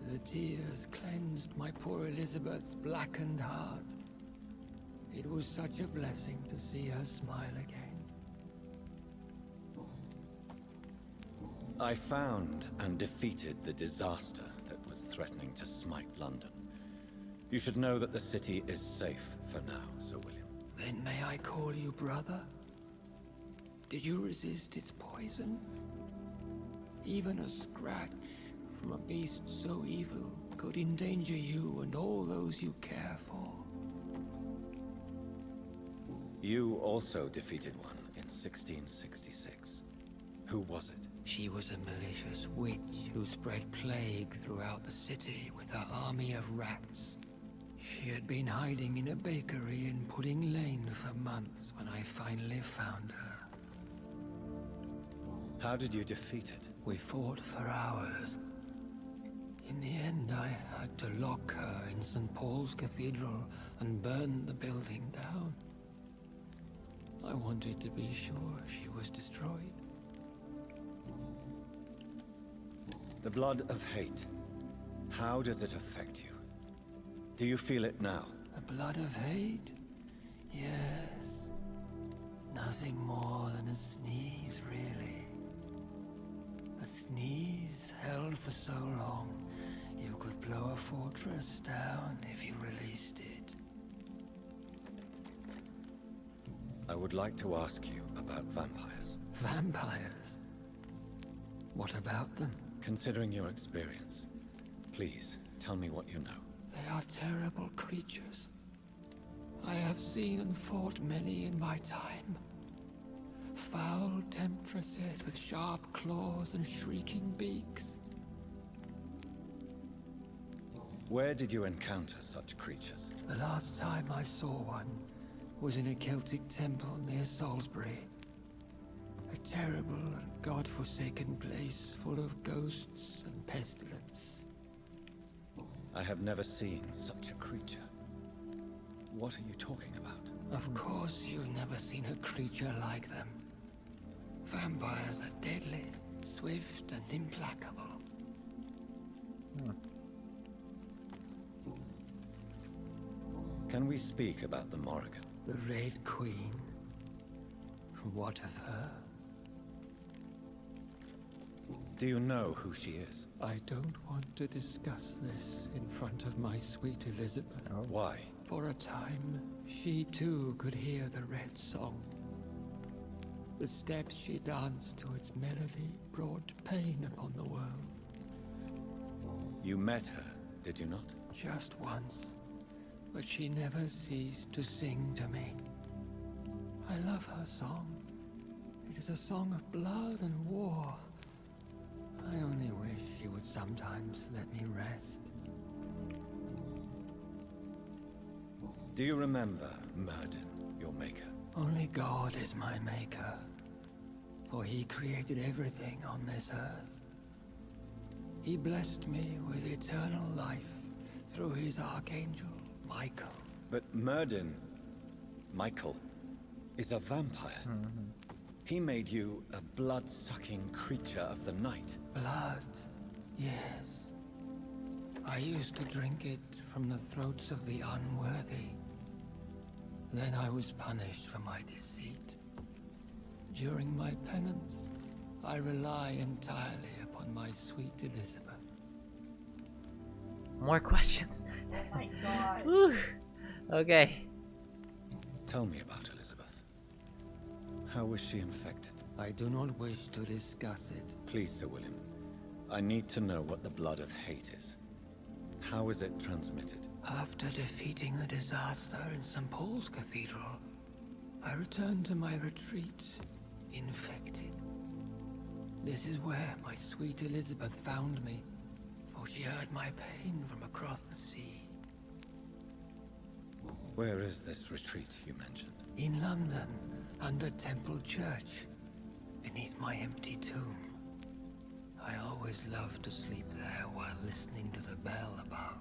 The tears cleansed my poor Elizabeth's blackened heart. It was such a blessing to see her smile again. I found and defeated the disaster that was threatening to smite London. You should know that the city is safe for now, Sir William. Then may I call you brother? Did you resist its poison? Even a scratch from a beast so evil could endanger you and all those you care for. You also defeated one in 1666. Who was it? She was a malicious witch who spread plague throughout the city with her army of rats. She had been hiding in a bakery in Pudding Lane for months when I finally found her. How did you defeat it? We fought for hours. In the end, I had to lock her in St. Paul's Cathedral and burn the building down. I wanted to be sure she was destroyed. The blood of hate. How does it affect you? Do you feel it now? The blood of hate? Yes. Nothing more than a sneeze, really. A sneeze held for so long, you could blow a fortress down if you released it. I would like to ask you about vampires. Vampires? What about them? Considering your experience, please tell me what you know. They are terrible creatures. I have seen and fought many in my time. Foul temptresses with sharp claws and shrieking beaks. Where did you encounter such creatures? The last time I saw one was in a Celtic temple near Salisbury. A terrible and god-forsaken place full of ghosts and pestilence. I have never seen such a creature. What are you talking about? Of course you've never seen a creature like them. Vampires are deadly, swift and implacable. Can we speak about the Morrigan? The Red Queen? What of her? Do you know who she is? I don't want to discuss this in front of my sweet Elizabeth. Why? For a time, she too could hear the Red Song. The steps she danced to its melody brought pain upon the world. You met her, did you not? Just once, but she never ceased to sing to me. I love her song. It is a song of blood and war. I only wish she would sometimes let me rest. Do you remember Myrddin, your maker? Only God is my maker, for he created everything on this earth. He blessed me with eternal life through his archangel, Michael. But Myrddin, Michael, is a vampire. He made you a blood-sucking creature of the night. Blood, yes. I used to drink it from the throats of the unworthy. Then I was punished for my deceit. During my penance, I rely entirely upon my sweet Elizabeth. More questions. Oh my god. Whew. Okay. Tell me about Elizabeth. How was she infected? I do not wish to discuss it. Please, Sir William. I need to know what the blood of hate is. How is it transmitted? After defeating the disaster in St. Paul's Cathedral, I returned to my retreat, infected. This is where my sweet Elizabeth found me, for she heard my pain from across the sea. Where is this retreat you mentioned? In London, under Temple Church, beneath my empty tomb. I always loved to sleep there while listening to the bell above.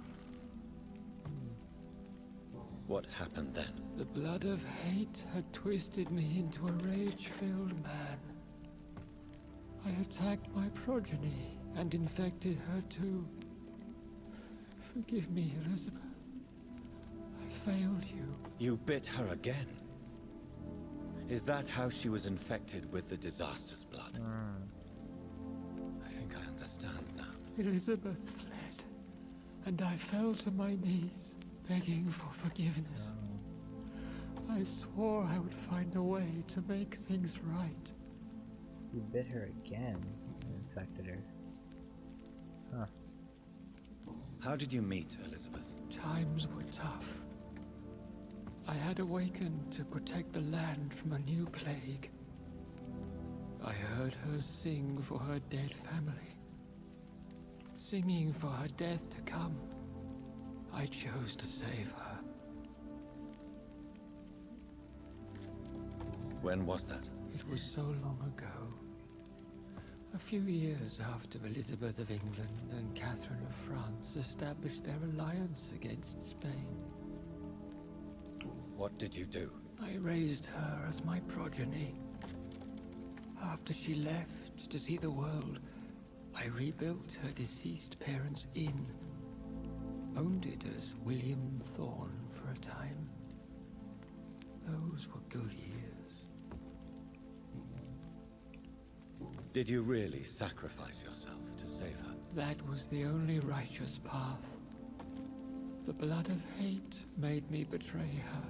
What happened then? The blood of hate had twisted me into a rage-filled man. I attacked my progeny and infected her too. Forgive me, Elizabeth. I failed you. You bit her again? Is that how she was infected with the disaster's blood? I think I understand now. Elizabeth fled, and I fell to my knees, begging for forgiveness. I swore I would find a way to make things right. You bit her again and infected her. Huh. How did you meet Elizabeth? Times were tough. I had awakened to protect the land from a new plague. I heard her sing for her dead family. Singing for her death to come. I chose to save her. When was that? It was so long ago. A few years after Elizabeth of England and Catherine of France established their alliance against Spain. What did you do? I raised her as my progeny. After she left to see the world, I rebuilt her deceased parents' inn. Owned it as William Thorne for a time. Those were good years. Did you really sacrifice yourself to save her? That was the only righteous path. The blood of hate made me betray her.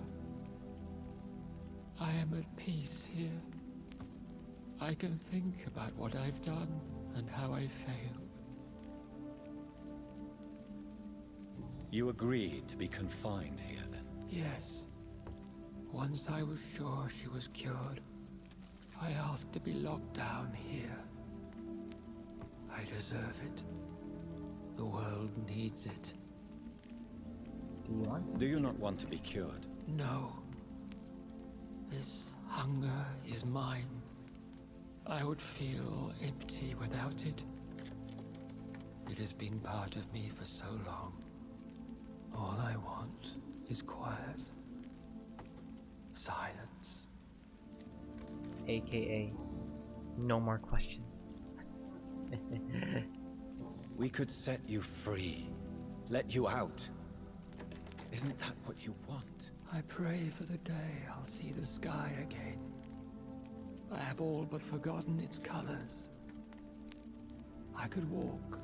I am at peace here. I can think about what I've done and how I failed. You agreed to be confined here then? Yes. Once I was sure she was cured, I asked to be locked down here. I deserve it. The world needs it. Do you want to? Do you not want to be cured? No. This hunger is mine. I would feel empty without it. It has been part of me for so long. All I want is quiet. Silence. AKA, no more questions. We could set you free. Let you out. Isn't that what you want? I pray for the day I'll see the sky again. I have all but forgotten its colors. I could walk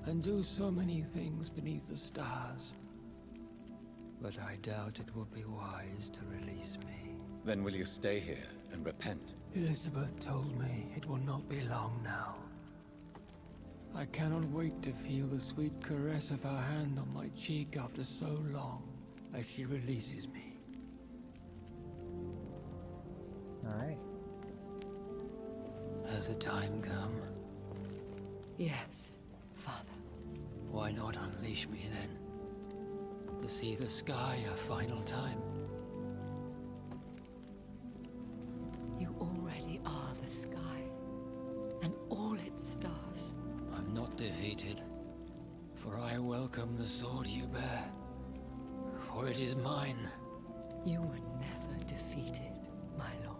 and do so many things beneath the stars. But I doubt it will be wise to release me. Then will you stay here and repent? Elizabeth told me it will not be long now. I cannot wait to feel the sweet caress of her hand on my cheek after so long, as she releases me. Alright. Has the time come? Yes, Father. Why not unleash me then? To see the sky a final time? You already are the sky, and all its stars. I'm not defeated, for I welcome the sword you bear, for it is mine. You were never defeated, my lord.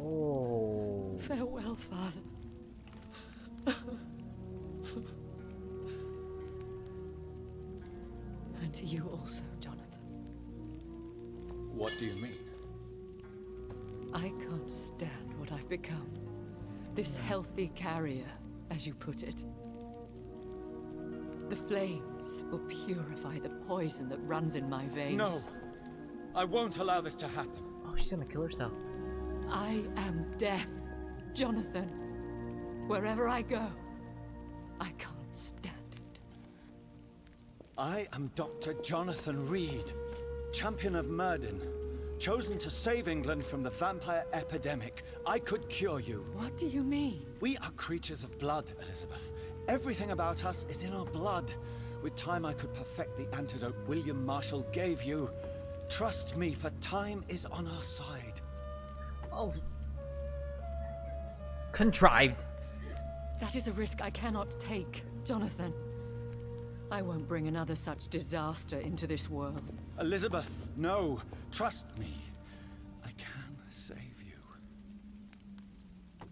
Oh. Farewell, Father. And to you also, Jonathan. What do you mean? I can't stand what I've become. This healthy carrier, as you put it. The flames will purify the poison that runs in my veins. No! I won't allow this to happen. Oh, she's gonna kill herself. I am death, Jonathan. Wherever I go, I can't stand it. I am Dr. Jonathan Reid, champion of Myrddin, Chosen to save England from the vampire epidemic, I could cure you. What do you mean? We are creatures of blood, Elizabeth. Everything about us is in our blood. With time, I could perfect the antidote William Marshall gave you. Trust me, for time is on our side. Oh. Contrived. That is a risk I cannot take, Jonathan. I won't bring another such disaster into this world. Elizabeth, no. Trust me. I can save you.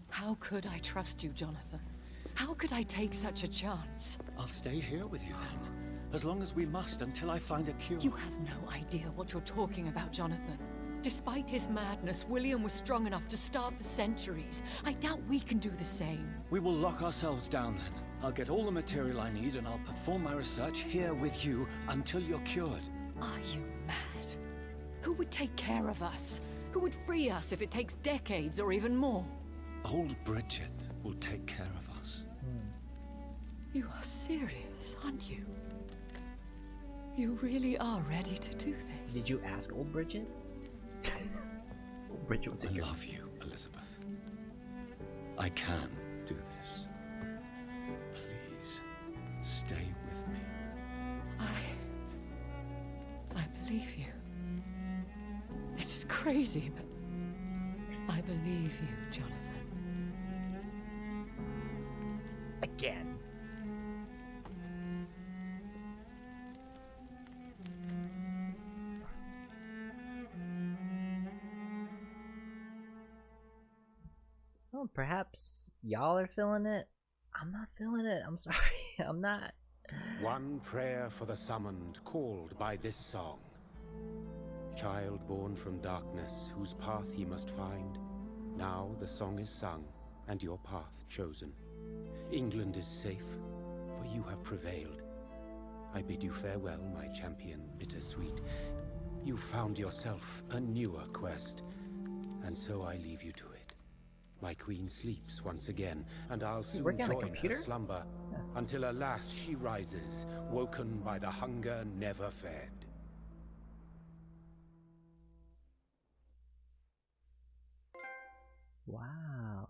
How could I trust you, Jonathan? How could I take such a chance? I'll stay here with you then. As long as we must, until I find a cure. You have no idea what you're talking about, Jonathan. Despite his madness, William was strong enough to start the centuries. I doubt we can do the same. We will lock ourselves down then. I'll get all the material I need and I'll perform my research here with you until you're cured. Are you mad? Who would take care of us? Who would free us if it takes decades or even more? Old Bridget will take care of us. You are serious, aren't you? You really are ready to do this. Did you ask old Bridget? Old Bridget was in here. I love you, Elizabeth. I can do this. Please, stay with me. I believe you. This is crazy, but I believe you, Jonathan. Again. Well, perhaps y'all are feeling it. I'm not feeling it. I'm sorry. I'm not. One prayer for the summoned, called by this song. Child born from darkness, whose path ye must find. Now the song is sung, and your path chosen. England is safe, for you have prevailed. I bid you farewell, my champion, bittersweet. You found yourself a newer quest, and so I leave you to it. My queen sleeps once again, and I'll soon join her slumber, until alas she rises, woken by the hunger never fed. Wow.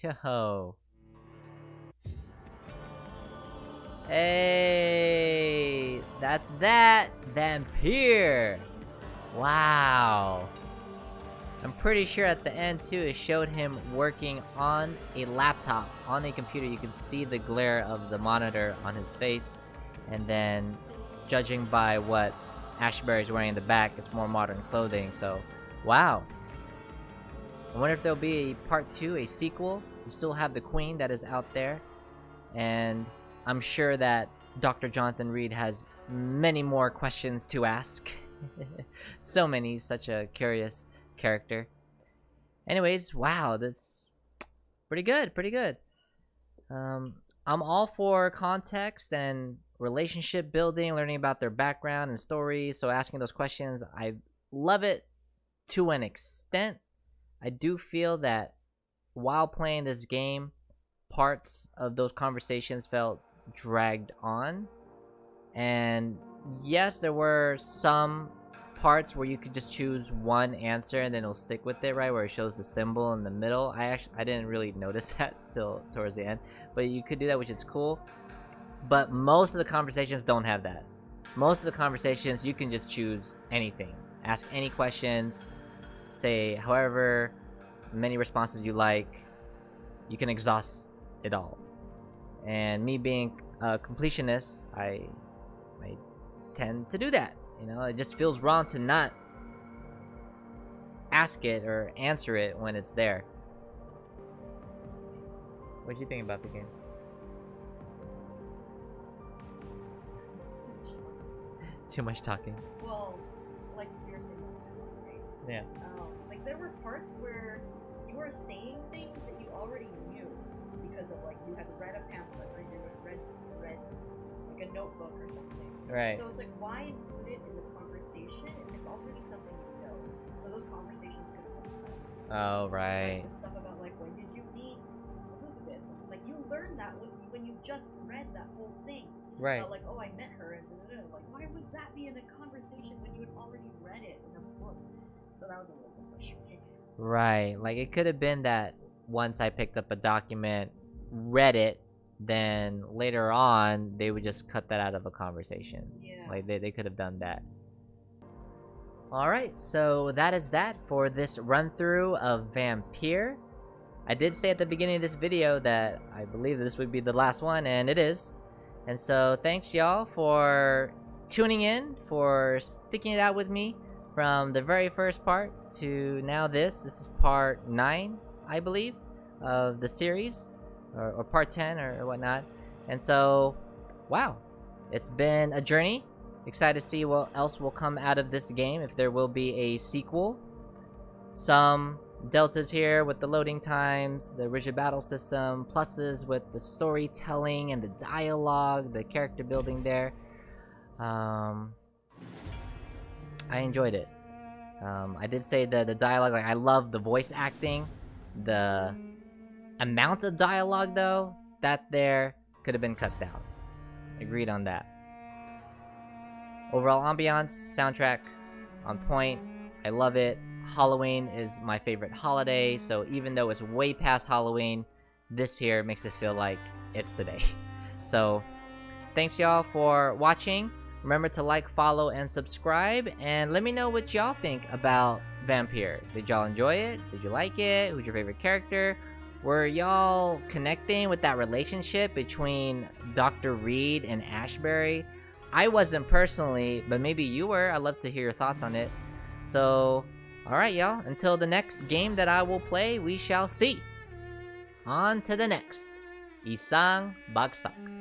Yo. Hey, that's that Vampyr. Wow. I'm pretty sure at the end too it showed him working on a laptop, on a computer. You can see the glare of the monitor on his face, and then judging by what Ashbury's wearing in the back, it's more modern clothing. So wow. I wonder if there'll be a part 2, a sequel. We still have the Queen that is out there, and I'm sure that Dr. Jonathan Reid has many more questions to ask. So many, such a curious character. Anyways, wow, that's pretty good, pretty good. I'm all for context and relationship building, learning about their background and story, so asking those questions, I love it to an extent. I do feel that while playing this game, parts of those conversations felt dragged on. And yes, there were some parts where you could just choose one answer and then it'll stick with it, right? Where it shows the symbol in the middle. I didn't really notice that till towards the end, but you could do that, which is cool. But most of the conversations don't have that. Most of the conversations, you can just choose anything. Ask any questions. Say however many responses you like. You can exhaust it all. And me being a completionist, I tend to do that. You know, it just feels wrong to not ask it or answer it when it's there. What do you think about the game? Too much talking. Well, like you were saying, right? Yeah. Like there were parts where you were saying things that you already knew because of like you had read a pamphlet or you had read like a notebook or something. Right. So it's like, why include it in the conversation if it's already something you know? So those conversations could have been fun. Oh, right. Like the stuff about like when did you meet Elizabeth? It's like you learned that when you just read that whole thing. Right. About, like, oh, I met her, and like, why would that be in a conversation when you had already read it in a book? So that was a little bit frustrating. Right. Like, it could have been that once I picked up a document, read it, then later on they would just cut that out of a conversation. Yeah. Like, they could have done that. Alright, so that is that for this run-through of Vampyr. I did say at the beginning of this video that I believe this would be the last one, and it is. And so thanks y'all for tuning in, for sticking it out with me from the very first part to now this. This is part 9, I believe, of the series, or part 10 or whatnot. And so, wow, it's been a journey. Excited to see what else will come out of this game, if there will be a sequel. Some deltas here with the loading times, the rigid battle system, pluses with the storytelling and the dialogue, the character building there. I enjoyed it. I did say the dialogue, like, I love the voice acting. The amount of dialogue, though, that there could have been cut down. Agreed on that. Overall ambiance, soundtrack, on point. I love it. Halloween is my favorite holiday, so even though it's way past Halloween, this here makes it feel like it's today. So, thanks y'all for watching. Remember to like, follow, and subscribe, and let me know what y'all think about Vampyr. Did y'all enjoy it? Did you like it? Who's your favorite character? Were y'all connecting with that relationship between Dr. Reid and Ashbury? I wasn't personally, but maybe you were. I'd love to hear your thoughts on it. So, alright y'all, until the next game that I will play, we shall see. On to the next. Isang bagsak.